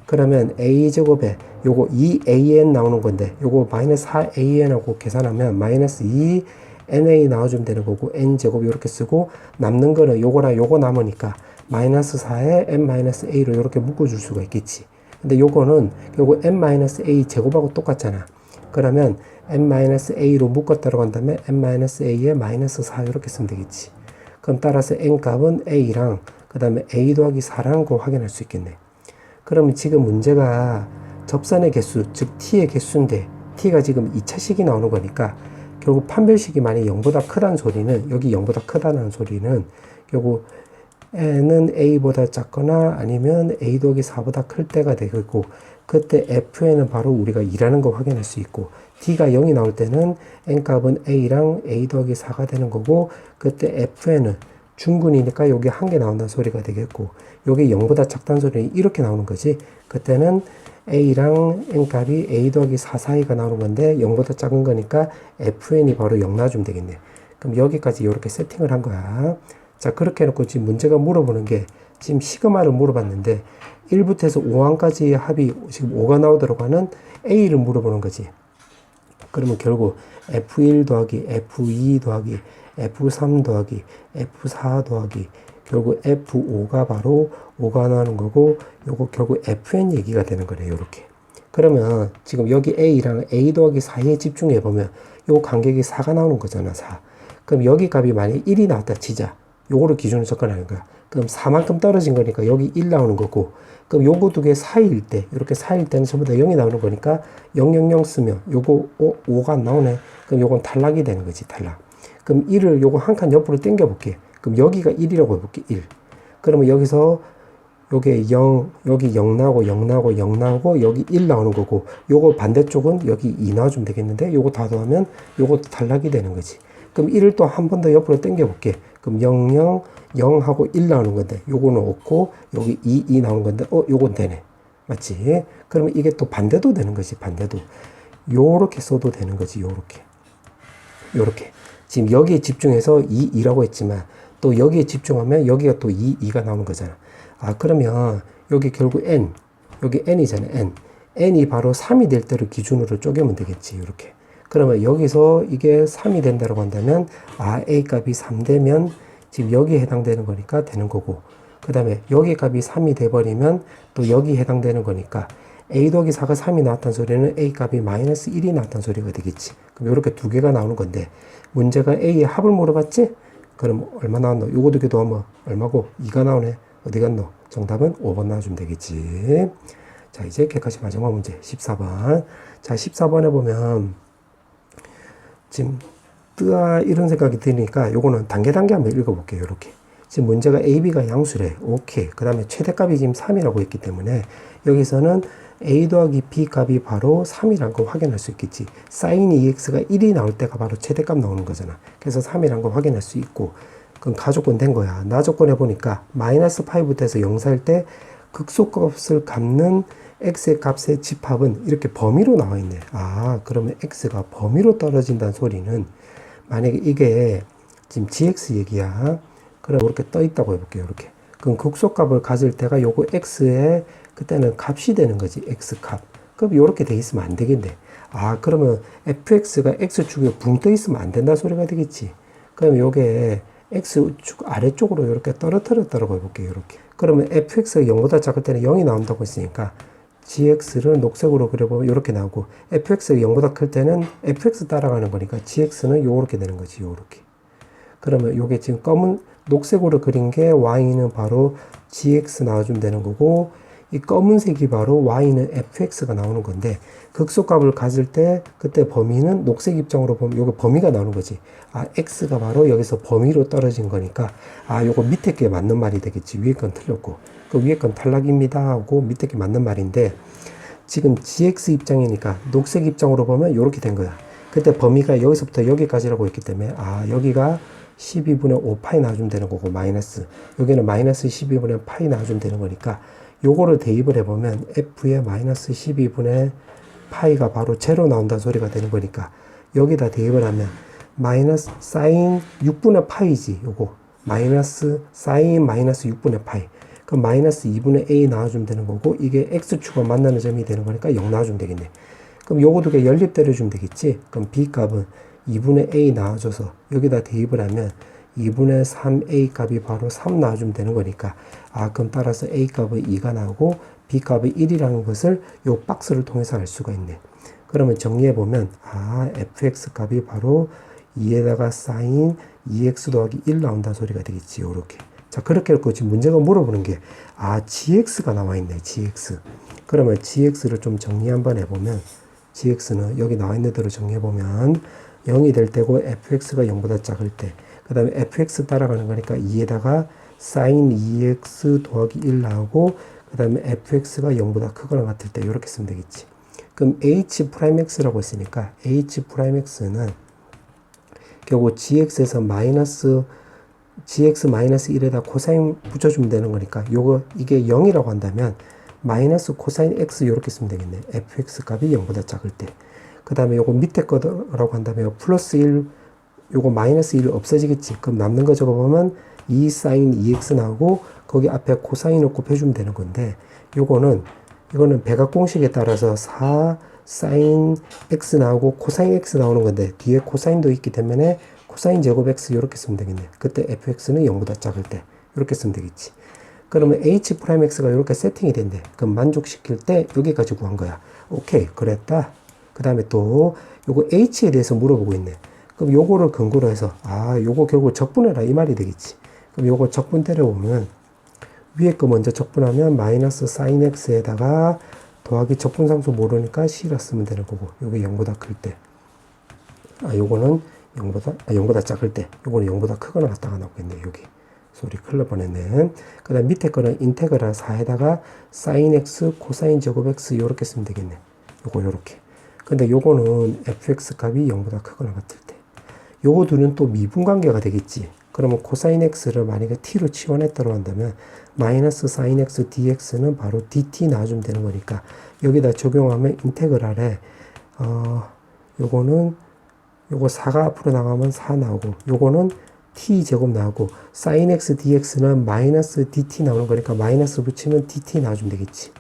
A: 그러면 a 제곱에 요거 2an 나오는 건데 요거 마이너스 4an하고 계산하면 마이너스 2na 나와주면 되는 거고 n 제곱 요렇게 쓰고 남는 거는 요거랑 요거 남으니까 마이너스 4에 n 마이너스 a로 요렇게 묶어줄 수가 있겠지. 근데 요거는 요거 n 마이너스 a 제곱하고 똑같잖아. 그러면 n 마이너스 a로 묶었다고 한다면 n 마이너스 a에 마이너스 4 이렇게 쓰면 되겠지. 그럼 따라서 n 값은 a랑 그 다음에 a 더하기 4라는 거 확인할 수 있겠네. 그러면 지금 문제가 접선의 개수, 즉 t의 개수인데 t가 지금 2차식이 나오는 거니까 결국 판별식이 만약 0보다 크다는 소리는 여기 0보다 크다는 소리는 결국 n은 a보다 작거나 아니면 a 더하기 4보다 클 때가 되고 그때 fn은 바로 우리가 2라는 거 확인할 수 있고 t가 0이 나올 때는 n 값은 a랑 a 더하기 4가 되는 거고 그때 fn은 중근이니까 여기 한 개 나온다는 소리가 되겠고 여기 0보다 작다는 소리는 이렇게 나오는 거지. 그때는 a랑 n 값이 a 더하기 4 사이가 나오는 건데 0보다 작은 거니까 fn이 바로 0 나와주면 되겠네. 그럼 여기까지 이렇게 세팅을 한 거야. 자 그렇게 해놓고 지금 문제가 물어보는 게 지금 시그마를 물어봤는데 1부터 해서 5항까지의 합이 지금 5가 나오도록 하는 a를 물어보는 거지. 그러면 결국 f1 더하기 f2 더하기 f3 더하기 f4 더하기 결국 f5가 바로 5가 나오는 거고 요거 결국 fn 얘기가 되는 거네. 요렇게. 그러면 지금 여기 a랑 a 더하기 4에 집중해 보면 요 간격이 4가 나오는 거잖아. 4. 그럼 여기 값이 만약에 1이 나왔다 치자. 요거를 기준으로 접근하는 거야. 그럼 4만큼 떨어진 거니까 여기 1 나오는 거고 그럼 요거 두 개 사이일 때 이렇게 사이일 때는 전부 다 0이 나오는 거니까 000 쓰면 요거 5가 안 나오네. 그럼 요건 탈락이 되는 거지. 탈락. 그럼 1을 요거 한 칸 옆으로 당겨 볼게. 그럼 여기가 1이라고 해볼게. 1. 그러면 여기서 요게 0, 여기 0 나오고 0 나오고 0 나오고 여기 1 나오는 거고 요거 반대쪽은 여기 2 나와주면 되겠는데 요거 다 더하면 요것도 탈락이 되는 거지. 그럼 1을 또 한 번 더 옆으로 당겨 볼게. 그럼 0, 0, 0하고 1 나오는 건데 요거는 없고 여기 2, 2 나오는 건데 요건 되네. 맞지? 그러면 이게 또 반대도 되는 거지. 반대도. 요렇게 써도 되는 거지. 요렇게. 지금 여기에 집중해서 2, 2라고 했지만 또 여기에 집중하면 여기가 또 2, 2가 나오는 거잖아. 그러면 여기 결국 n, 여기 n이잖아. n이 바로 3이 될 때를 기준으로 쪼개면 되겠지. 이렇게. 그러면 여기서 이게 3이 된다고 한다면 a 값이 3 되면 지금 여기에 해당되는 거니까 되는 거고, 그 다음에 여기 값이 3이 돼버리면 또 여기 해당되는 거니까 a 더하기 4가 3이 나왔다는 소리는 a 값이 마이너스 1이 나왔다는 소리가 되겠지. 그럼 이렇게 두 개가 나오는 건데 문제가 a의 합을 물어봤지? 그럼 얼마 나왔노? 요거 두 개 더하면 얼마고? 2가 나오네. 어디 갔노? 정답은 5번 나와주면 되겠지. 자, 이제 객관식 마지막 문제 14번. 자, 14번에 보면 지금 뜨아 이런 생각이 드니까 요거는 단계 한번 읽어볼게요. 이렇게. 지금 문제가 a, b가 양수래. 오케이. 그 다음에 최대값이 지금 3이라고 했기 때문에 여기서는 a 더하기 b 값이 바로 3이란 거 확인할 수 있겠지. sin 2x가 1이 나올 때가 바로 최대값 나오는 거잖아. 그래서 3이란 거 확인할 수 있고, 그럼 가조건 된 거야. 나조건 해보니까 마이너스 파이부터 해서 0 살 때 극소값을 갚는 x의 값의 집합은 이렇게 범위로 나와 있네. 그러면 x가 범위로 떨어진다는 소리는 만약에 이게 지금 gx 얘기야. 그럼 이렇게 떠 있다고 해볼게요. 이렇게. 그럼 극소값을 가질 때가 요거 x의 그때는 값이 되는 거지. x 값. 그럼 이렇게 돼 있으면 안 되겠네. 그러면 fx가 x축에 붕 떠 있으면 안 된다는 소리가 되겠지. 그럼 요게 x축 아래쪽으로 이렇게 떨어뜨렸다고 해볼게요. 이렇게. 그러면 fx가 0보다 작을 때는 0이 나온다고 했으니까 gx를 녹색으로 그려보면 이렇게 나오고, fx가 0보다 클 때는 fx 따라가는 거니까 gx는 요렇게 되는 거지. 요렇게. 그러면 요게 지금 녹색으로 그린 게 y는 바로 gx 나와주면 되는 거고, 이 검은색이 바로 y는 fx가 나오는 건데, 극소값을 가질 때 그때 범위는 녹색 입장으로 보면 요거 범위가 나오는 거지. x가 바로 여기서 범위로 떨어진 거니까 요거 밑에 게 맞는 말이 되겠지. 위에 건 틀렸고 그 위에 건 탈락입니다 하고 밑에 게 맞는 말인데, 지금 gx 입장이니까 녹색 입장으로 보면 요렇게 된 거야. 그때 범위가 여기서부터 여기까지라고 했기 때문에 여기가 12분의 5파이 나와주면 되는 거고, 마이너스 여기는 마이너스 12분의 파이 나와주면 되는 거니까 요거를 대입을 해보면 f의 마이너스 12분의 파이가 바로 제로 나온다는 소리가 되는 거니까 여기다 대입을 하면 마이너스 사인 6분의 파이지. 요거 마이너스 사인 마이너스 6분의 파이. 그럼 마이너스 2분의 a 나와주면 되는 거고, 이게 x축과 만나는 점이 되는 거니까 0 나와주면 되겠네. 그럼 요거 두 개 연립 때려주면 되겠지. 그럼 b 값은 2분의 a 나와줘서 여기다 대입을 하면 2분의 3a 값이 바로 3 나와주면 되는 거니까 그럼 따라서 a 값은 2가 나오고 b 값이 1이라는 것을 요 박스를 통해서 알 수가 있네. 그러면 정리해보면 fx 값이 바로 2에다가 sin 2x 더하기 1 나온다는 소리가 되겠지. 요렇게. 자, 그렇게 해서 지금 문제가 물어보는 게 gx가 나와 있네. gx. 그러면 gx를 좀 정리 한번 해보면, gx는 여기 나와 있는 대로 정리해보면 0이 될 때고 fx가 0보다 작을 때, 그 다음에 fx 따라가는 거니까 2에다가 sin 2x 더하기 1 나오고, 그 다음에 fx가 0보다 크거나 같을 때 이렇게 쓰면 되겠지. 그럼 h'x라고 했으니까 h'x는 결국 gx에서 gx 마이너스 1에다 코사인 붙여주면 되는 거니까 이게 0이라고 한다면 마이너스 코사인 x 이렇게 쓰면 되겠네. fx 값이 0보다 작을 때. 그 다음에 요거 밑에 거라고 한다면 플러스 1, 요거 마이너스 1 없어지겠지. 그럼 남는 거 적어보면 2 sin 2x 나오고 거기 앞에 코사인을 곱해주면 되는 건데, 이거는 백악공식에 따라서 4 sin x 나오고 코사인 x 나오는 건데 뒤에 코사인도 있기 때문에 코사인 제곱 x 이렇게 쓰면 되겠네. 그때 fx는 0보다 작을 때 이렇게 쓰면 되겠지. 그러면 h'x가 이렇게 세팅이 된대. 그럼 만족시킬 때 여기까지 구한 거야. 오케이, 그랬다. 그 다음에 또 요거 h에 대해서 물어보고 있네. 그럼 요거를 근거로 해서 요거 결국 적분해라 이 말이 되겠지. 그럼 요거 적분 때려보면 위에 거 먼저 적분하면 마이너스 sin x에다가 더하기 적분상수 모르니까 c라 쓰면 되는 거고, 요게 0보다 클 때 요거는 0보다 작을 때, 요거는 0보다 크거나 같다가 나오겠네. 여기 소리 큰일 날 뻔했네. 그 다음 밑에 거는 인테그랄 4에다가 sin x 코사인 제곱 x 요렇게 쓰면 되겠네. 요렇게. 근데 요거는 fx 값이 0보다 크거나 같을 때, 요거 둘은 또 미분관계가 되겠지. 그러면 코사인 x를 만약에 t로 치환했다고 한다면 마이너스 사인 x dx는 바로 dt 나와주면 되는 거니까 여기다 적용하면 인테그랄에 요거는 요거 4가 앞으로 나가면 4 나오고 요거는 t제곱 나오고 sin x dx는 마이너스 dt 나오는 거니까 마이너스 붙이면 dt 나와주면 되겠지.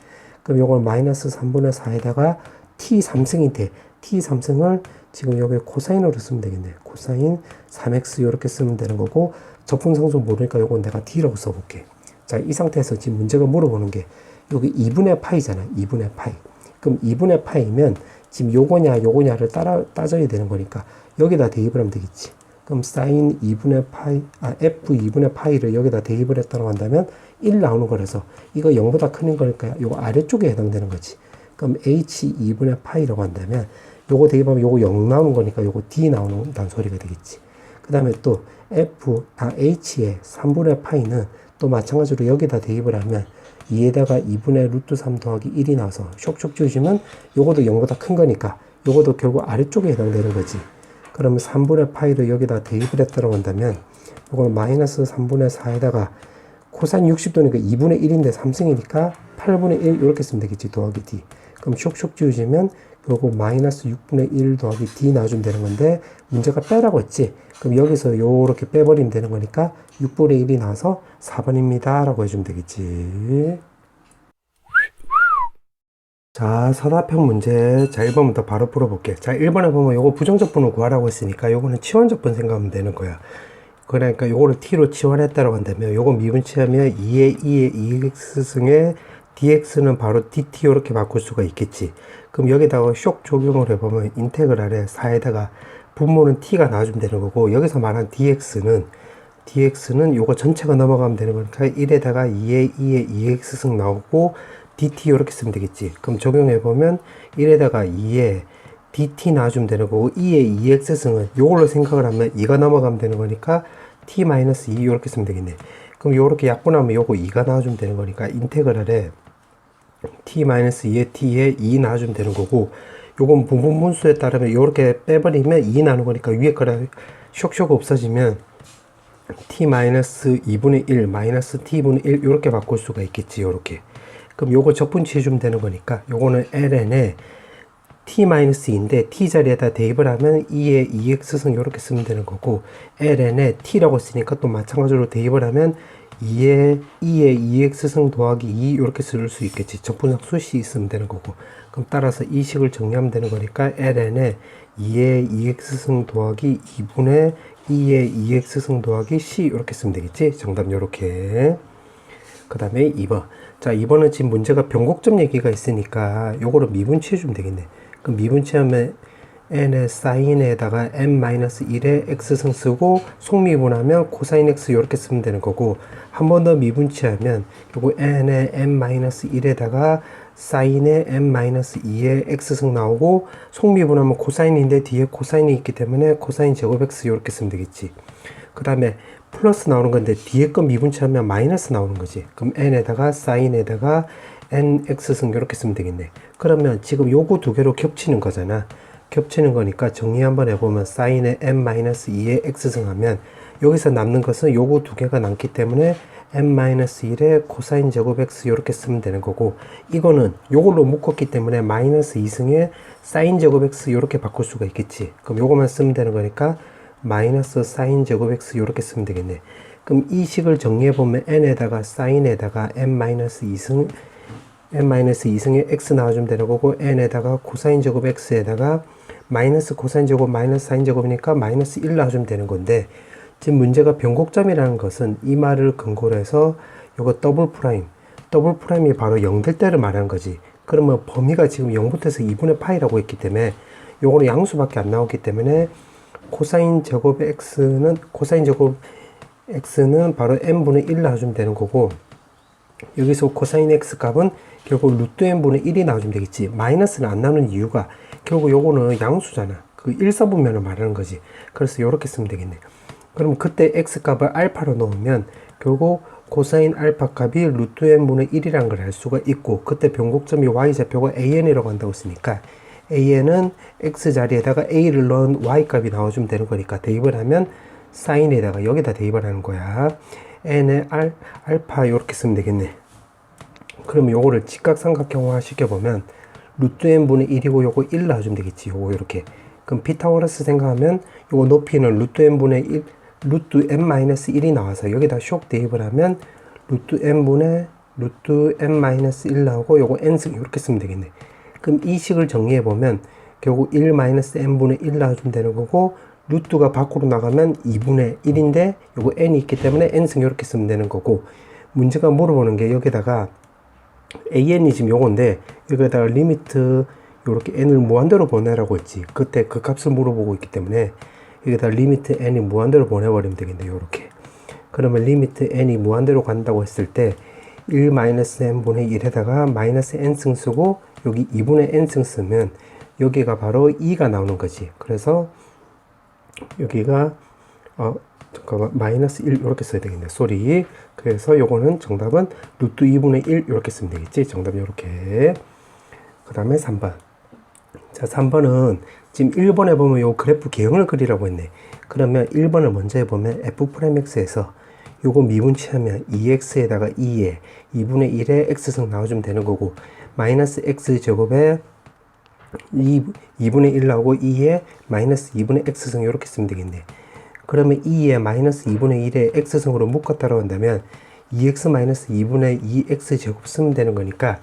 A: 그럼 요걸 마이너스 3분의 4에다가 t 3승인데 t 3승을 지금 여기 코사인으로 쓰면 되겠네. 코사인 3x 이렇게 쓰면 되는 거고 적분상수 모르니까 요건 내가 d라고 써볼게. 자, 이 상태에서 지금 문제가 물어보는 게 여기 2분의 파이잖아. 2분의 파이. 그럼 2분의 파이면 지금 요거냐를 따져야 되는 거니까 여기다 대입을 하면 되겠지. 그럼 sin 2분의 파이, f 2분의 파이를 여기다 대입을 했다고 한다면 1 나오는 거라서 이거 0보다 큰 거니까 요거 아래쪽에 해당되는 거지. 그럼 h 2분의 파이라고 한다면 요거 대입하면 요거 0 나오는 거니까 요거 d 나오는 소리가 되겠지. 그 다음에 또 h의 3분의 파이는 또 마찬가지로 여기다 대입을 하면 2에다가 2분의 루트 3 더하기 1이 나와서 쇽쇽 지우시면 요것도 0보다 큰 거니까 요것도 결국 아래쪽에 해당되는 거지. 그러면 3분의 파이를 여기다 대입을 했다고 한다면 요거는 마이너스 3분의 4에다가 코사인 60도니까 2분의 1인데 3승이니까 8분의 1 이렇게 쓰면 되겠지. 더하기 d. 그럼 쇽쇽 지우시면 요거 마이너스 6분의 1 더하기 d 나와주면 되는 건데 문제가 빼라고 했지. 그럼 여기서 요렇게 빼버리면 되는 거니까 6분의 1이 나와서 4번입니다 라고 해주면 되겠지. 자, 사다평 문제. 자, 1번부터 바로 풀어볼게. 자, 1번에 보면 요거 부정적분을 구하라고 했으니까 요거는 치환적분 생각하면 되는 거야. 그러니까 요거를 t로 치환했다고 한다면 요거 미분치하면 2의 2x승에 dx는 바로 dt 이렇게 바꿀 수가 있겠지. 그럼 여기다가 쇽 적용을 해보면 인테그랄에 4에다가 분모는 t가 나와주면 되는 거고 여기서 말한 dx는 요거 전체가 넘어가면 되는 거니까 1에다가 2의 2x승 나오고 dt 이렇게 쓰면 되겠지. 그럼 적용해보면 1에다가 2에 dt 나와주면 되는 거고 2의 2x승은 요걸로 생각을 하면 2가 넘어가면 되는 거니까 t-2 이렇게 쓰면 되겠네. 그럼 요렇게 약분하면 요거 2가 나와주면 되는 거니까 인테그랄에 t-2의 t에 2 나와주면 되는 거고 요건 분분분수에 따르면 요렇게 빼버리면 2 나오는 거니까 위에 거라 쇽쇽 없어지면 t-2분의 1 마이너스 t분의 1 요렇게 바꿀 수가 있겠지. 요렇게. 그럼 요거 적분치 해주면 되는 거니까 요거는 ln에 t-2인데 t 자리에다 대입을 하면 2의 2x승 요렇게 쓰면 되는 거고 ln에 t라고 쓰니까 또 마찬가지로 대입을 하면 2의 2x승 더하기 2 요렇게 쓸 수 있겠지. 적분상 수식 있으면 되는 거고 그럼 따라서 이 식을 정리하면 되는 거니까 ln에 2의 2x승 더하기 2분의 2의 2x승 더하기 c 이렇게 쓰면 되겠지. 정답 요렇게. 그 다음에 2번. 자, 2번은 지금 문제가 변곡점 얘기가 있으니까 요거를 미분치해 주면 되겠네. 그럼 미분치하면 n의 사인에다가 n-1의 x승 쓰고 속미분하면 코사인 x 이렇게 쓰면 되는 거고 한 번 더 미분치하면 요거 n의 n-1에다가 사인의 n-2의 x승 나오고 속미분하면 코사인인데 뒤에 코사인이 있기 때문에 코사인 제곱 x 이렇게 쓰면 되겠지. 그 다음에 플러스 나오는 건데 뒤에 거 미분치하면 마이너스 나오는 거지. 그럼 n에다가 사인에다가 nx승 이렇게 쓰면 되겠네. 그러면 지금 요거 두 개로 겹치는 거잖아. 겹치는 거니까 정리 한번 해보면 사인의 n-2의 x승 하면 여기서 남는 것은 요거 두 개가 남기 때문에 n-1의 코사인 제곱 x 이렇게 쓰면 되는 거고 이거는 요걸로 묶었기 때문에 마이너스 2승의 사인 제곱 x 이렇게 바꿀 수가 있겠지. 그럼 요거만 쓰면 되는 거니까 마이너스 사인 제곱 x 이렇게 쓰면 되겠네. 그럼 이 식을 정리해보면 n에다가 사인에다가 n-2승 n-2승의 x 나와주면 되는 거고 n에다가 코사인 제곱 x에다가 마이너스 코사인 제곱 마이너스 사인 제곱이니까 마이너스 1 나와주면 되는 건데 지금 문제가 변곡점이라는 것은 이 말을 근거로 해서 요거 더블 프라임이 바로 0 될 때를 말하는 거지. 그러면 범위가 지금 0부터 해서 2분의 파이라고 했기 때문에 요거는 양수밖에 안 나오기 때문에 코사인 제곱 x는 바로 n분의 1 나와주면 되는 거고 여기서 코사인 x 값은 결국 루트 n분의 1이 나와주면 되겠지. 마이너스는 안 나오는 이유가 결국 요거는 양수잖아. 그 1사분면을 말하는 거지. 그래서 요렇게 쓰면 되겠네. 그럼 그때 x 값을 알파로 넣으면 결국 코사인 알파 값이 루트 n분의 1이라는 걸 알 수가 있고 그때 변곡점이 y좌표가 an이라고 한다고 했으니까 an은 x 자리에다가 a를 넣은 y 값이 나와주면 되는 거니까 대입을 하면 사인에다가 여기다 대입을 하는 거야. n의 알파 이렇게 쓰면 되겠네. 그러면 요거를 직각삼각형화 시켜보면 루트 n분의 1이고 요거 1 놔주면 되겠지. 요거 이렇게. 그럼 피타고라스 생각하면 요거 높이는 루트 n분의 1, 루트 n-1이 나와서 여기다 쇽 대입을 하면 루트 n분의 루트 n-1 나오고 요거 n승 이렇게 쓰면 되겠네. 그럼 이 식을 정리해보면 결국 1-n분의 1 나와주면 되는 거고, 루트가 밖으로 나가면 2분의 1인데 요거 n이 있기 때문에 n승 이렇게 쓰면 되는 거고, 문제가 물어보는 게 여기다가 an이 지금 요건데 여기다가 리미트 요렇게 n을 무한대로 보내라고 했지. 그때 그 값을 물어보고 있기 때문에 여기다 리미트 n이 무한대로 보내버리면 되겠네. 요렇게. 그러면 리미트 n이 무한대로 간다고 했을 때 1-n분의 1에다가 마이너스 n승 쓰고 여기 2분의 n승 쓰면 여기가 바로 2가 나오는 거지. 그래서 여기가 잠깐만 마이너스 1 이렇게 써야 되겠네. 쏘리. 그래서 요거는 정답은 루트 2분의 1 이렇게 쓰면 되겠지. 정답은 이렇게. 그 다음에 3번. 자, 3번은 지금 1번에 보면 요 그래프 개형을 그리라고 했네. 그러면 1번을 먼저 해보면 f'x에서 요거 미분치하면 2x에다가 2에 2분의 1에 x승 나와주면 되는 거고, 마이너스 x제곱에 2분의 1 나오고 2에 마이너스 2분의 x승 이렇게 쓰면 되겠네. 그러면 2에 마이너스 2분의 1에 x승으로 묶었다고 한다면 2x 마이너스 2분의 2x 제곱 쓰면 되는 거니까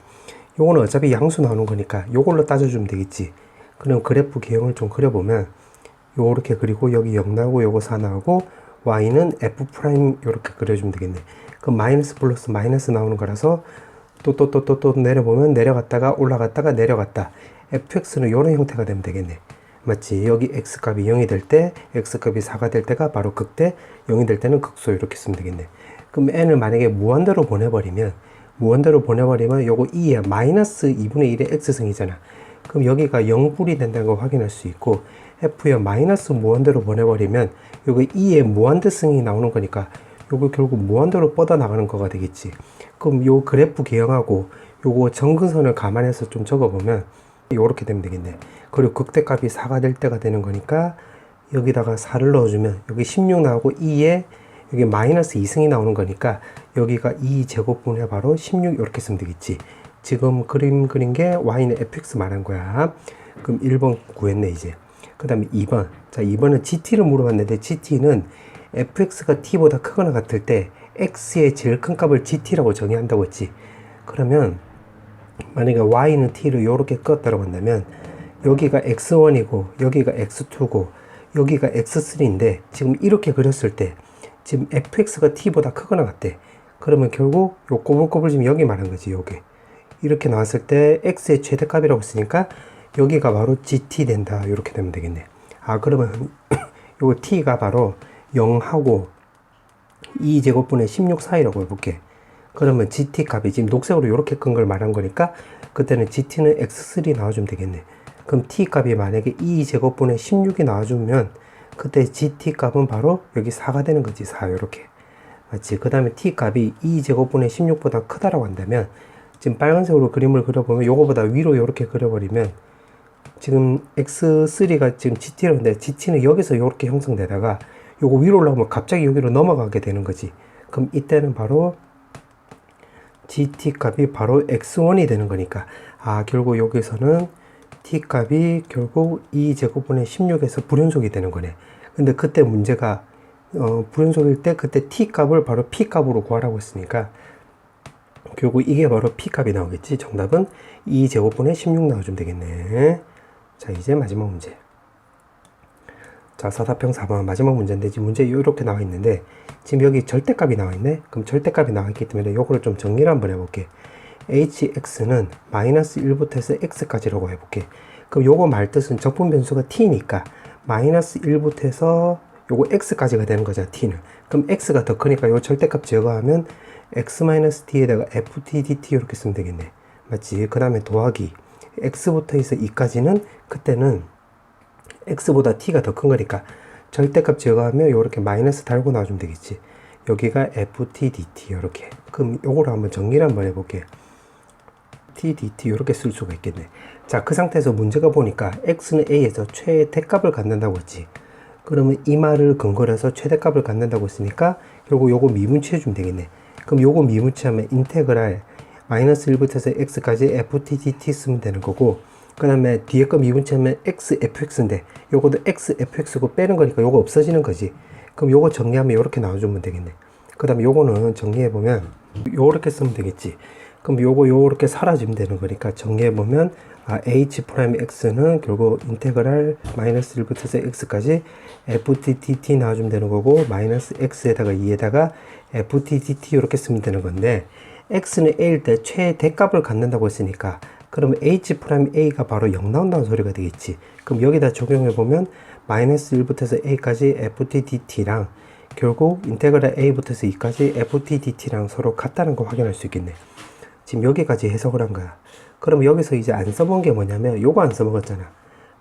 A: 요거는 어차피 양수 나오는 거니까 요걸로 따져주면 되겠지. 그럼 그래프 개형을 좀 그려보면 요렇게 그리고 여기 0 나오고 요거 4 나오고 y는 f 프라임 요렇게 그려주면 되겠네. 그럼 마이너스 플러스 마이너스 나오는 거라서 또 내려보면 내려갔다가 올라갔다가 내려갔다. fx는 요런 형태가 되면 되겠네. 맞지? 여기 x값이 0이 될 때, x값이 4가 될 때가 바로 극대, 0이 될 때는 극소 이렇게 쓰면 되겠네. 그럼 n을 만약에 무한대로 보내버리면 요거 2에 마이너스 2분의 1의 x승이잖아. 그럼 여기가 0뿔이 된다는 걸 확인할 수 있고, f에 마이너스 무한대로 보내버리면 요거 2에 무한대승이 나오는 거니까 요거 결국 무한대로 뻗어 나가는 거가 되겠지. 그럼 요 그래프 개형하고 요거 정근선을 감안해서 좀 적어보면 요렇게 되면 되겠네. 그리고 극대값이 4가 될 때가 되는 거니까 여기다가 4를 넣어주면 여기 16 나오고 2에 여기 마이너스 2승이 나오는 거니까 여기가 2제곱분의 바로 16 이렇게 쓰면 되겠지. 지금 그림 그린 게 y는 fx 말한 거야. 그럼 1번 구했네 이제. 그 다음에 2번. 자, 2번은 gt를 물어봤는데 gt는 fx가 t보다 크거나 같을 때 x의 제일 큰 값을 gt라고 정의한다고 했지. 그러면 만약에 y는 t를 이렇게 껐다고 한다면 여기가 x1이고 여기가 x2고 여기가 x3인데 지금 이렇게 그렸을 때 지금 fx가 t보다 크거나 같대. 그러면 결국 요 꼬불꼬불 지금 여기 말한 거지. 요게 이렇게 나왔을 때 x의 최대값이라고 했으니까 여기가 바로 gt 된다. 이렇게 되면 되겠네. 아, 그러면 요거 t가 바로 0하고 2제곱분의 16 사이라고 해볼게. 그러면 gt 값이 지금 녹색으로 이렇게 큰 걸 말한 거니까 그때는 gt는 x3 나와주면 되겠네. 그럼 t 값이 만약에 2제곱분의 16이 나와주면 그때 gt 값은 바로 여기 4가 되는 거지. 4 이렇게. 맞지? 그 다음에 t 값이 2제곱분의 16보다 크다라고 한다면 지금 빨간색으로 그림을 그려보면 요거보다 위로 이렇게 그려버리면 지금 x3가 지금 gt라는데 gt는 여기서 이렇게 형성되다가 요거 위로 올라오면 갑자기 여기로 넘어가게 되는 거지. 그럼 이때는 바로 gt 값이 바로 x1이 되는 거니까 아, 결국 여기서는 t 값이 결국 2제곱분의 16에서 불연속이 되는 거네. 근데 그때 문제가 불연속일 때 그때 t 값을 바로 p 값으로 구하라고 했으니까 결국 이게 바로 p 값이 나오겠지. 정답은 2제곱분의 16 나와주면 되겠네. 자, 이제 마지막 문제. 자, 사사평 4번 마지막 문제인데 지금 문제 이렇게 나와 있는데 지금 여기 절대값이 나와 있네. 그럼 절대값이 나와 있기 때문에 요거를 좀 정리를 한번 해볼게. hx는 마이너스 1부터 해서 x까지라고 해볼게. 그럼 요거 말뜻은 적분 변수가 t니까 마이너스 1부터 해서 요거 x까지가 되는 거잖아, t는. 그럼 x가 더 크니까 요 절대값 제거하면 x-t에다가 ft dt 이렇게 쓰면 되겠네. 맞지? 그 다음에 더하기 x부터 해서 2까지는 그때는 x보다 t가 더 큰 거니까 절대값 제거하면 요렇게 마이너스 달고 나와주면 되겠지. 여기가 ft dt 이렇게. 그럼 요거를 한번 정리를 한번 해볼게. t dt 이렇게 쓸 수가 있겠네. 자, 그 상태에서 문제가 보니까 x는 a에서 최대값을 갖는다고 했지. 그러면 이 말을 근거로 해서 최대값을 갖는다고 했으니까 결국 요거 미분치 해주면 되겠네. 그럼 요거 미분치 하면 인테그랄 마이너스 1부터 해서 x까지 ftdt 쓰면 되는 거고, 그 다음에 뒤에 거 미분치 하면 xfx인데 요거도 xfx고 빼는 거니까 요거 없어지는 거지. 그럼 요거 정리하면 요렇게 나와주면 되겠네. 그 다음에 요거는 정리해보면 요렇게 쓰면 되겠지. 그럼 요거 요렇게 사라지면 되는 거니까 정리해보면 h'x는 결국 인테그랄 마이너스 1부터 해서 x까지 ftdt 나와주면 되는 거고, 마이너스 x에다가 2에다가 ftdt 이렇게 쓰면 되는 건데, x는 a일 때 최대값을 갖는다고 했으니까 그러면 h'a가 바로 0 나온다는 소리가 되겠지. 그럼 여기다 적용해보면 마이너스 1부터 해서 a까지 ftdt랑 결국 인테그랄 a부터 해서 2까지 ftdt랑 서로 같다는 거 확인할 수 있겠네. 지금 여기까지 해석을 한 거야. 그럼 여기서 이제 안 써본 게 뭐냐면 요거 안 써먹었잖아.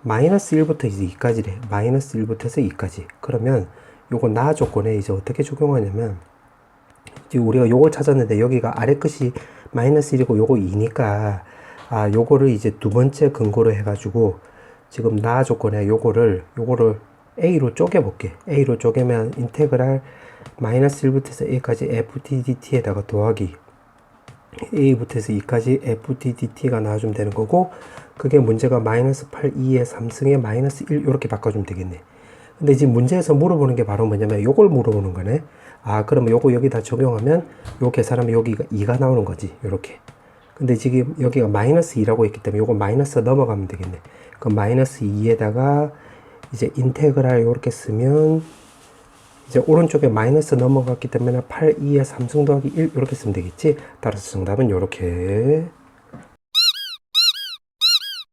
A: 마이너스 1부터 이제 2까지래. 마이너스 1부터 해서 2까지. 그러면 요거 나 조건에 이제 어떻게 적용하냐면, 지금 우리가 요걸 찾았는데 여기가 아래 끝이 마이너스 1이고 요거 2니까 요거를 이제 두 번째 근거로 해가지고 지금 나 조건에 요거를 a로 쪼개볼게. a로 쪼개면 인테그랄 마이너스 1부터 해서 a까지 ftdt에다가 더하기 a부터 해서 2까지 ftdt가 나와주면 되는 거고, 그게 문제가 마이너스 8, 2의 3승에 마이너스 1 이렇게 바꿔주면 되겠네. 근데 지금 문제에서 물어보는 게 바로 뭐냐면 요걸 물어보는 거네. 그러면 요거 여기다 적용하면 요 계산하면 여기가 2가 나오는 거지. 요렇게. 근데 지금 여기가 마이너스 2라고 했기 때문에 요거 마이너스 넘어가면 되겠네. 그럼 마이너스 2에다가 이제 인테그랄 요렇게 쓰면 이제 오른쪽에 마이너스 넘어갔기 때문에 8, 2의 3승 더하기 1 이렇게 쓰면 되겠지. 따라서 정답은 요렇게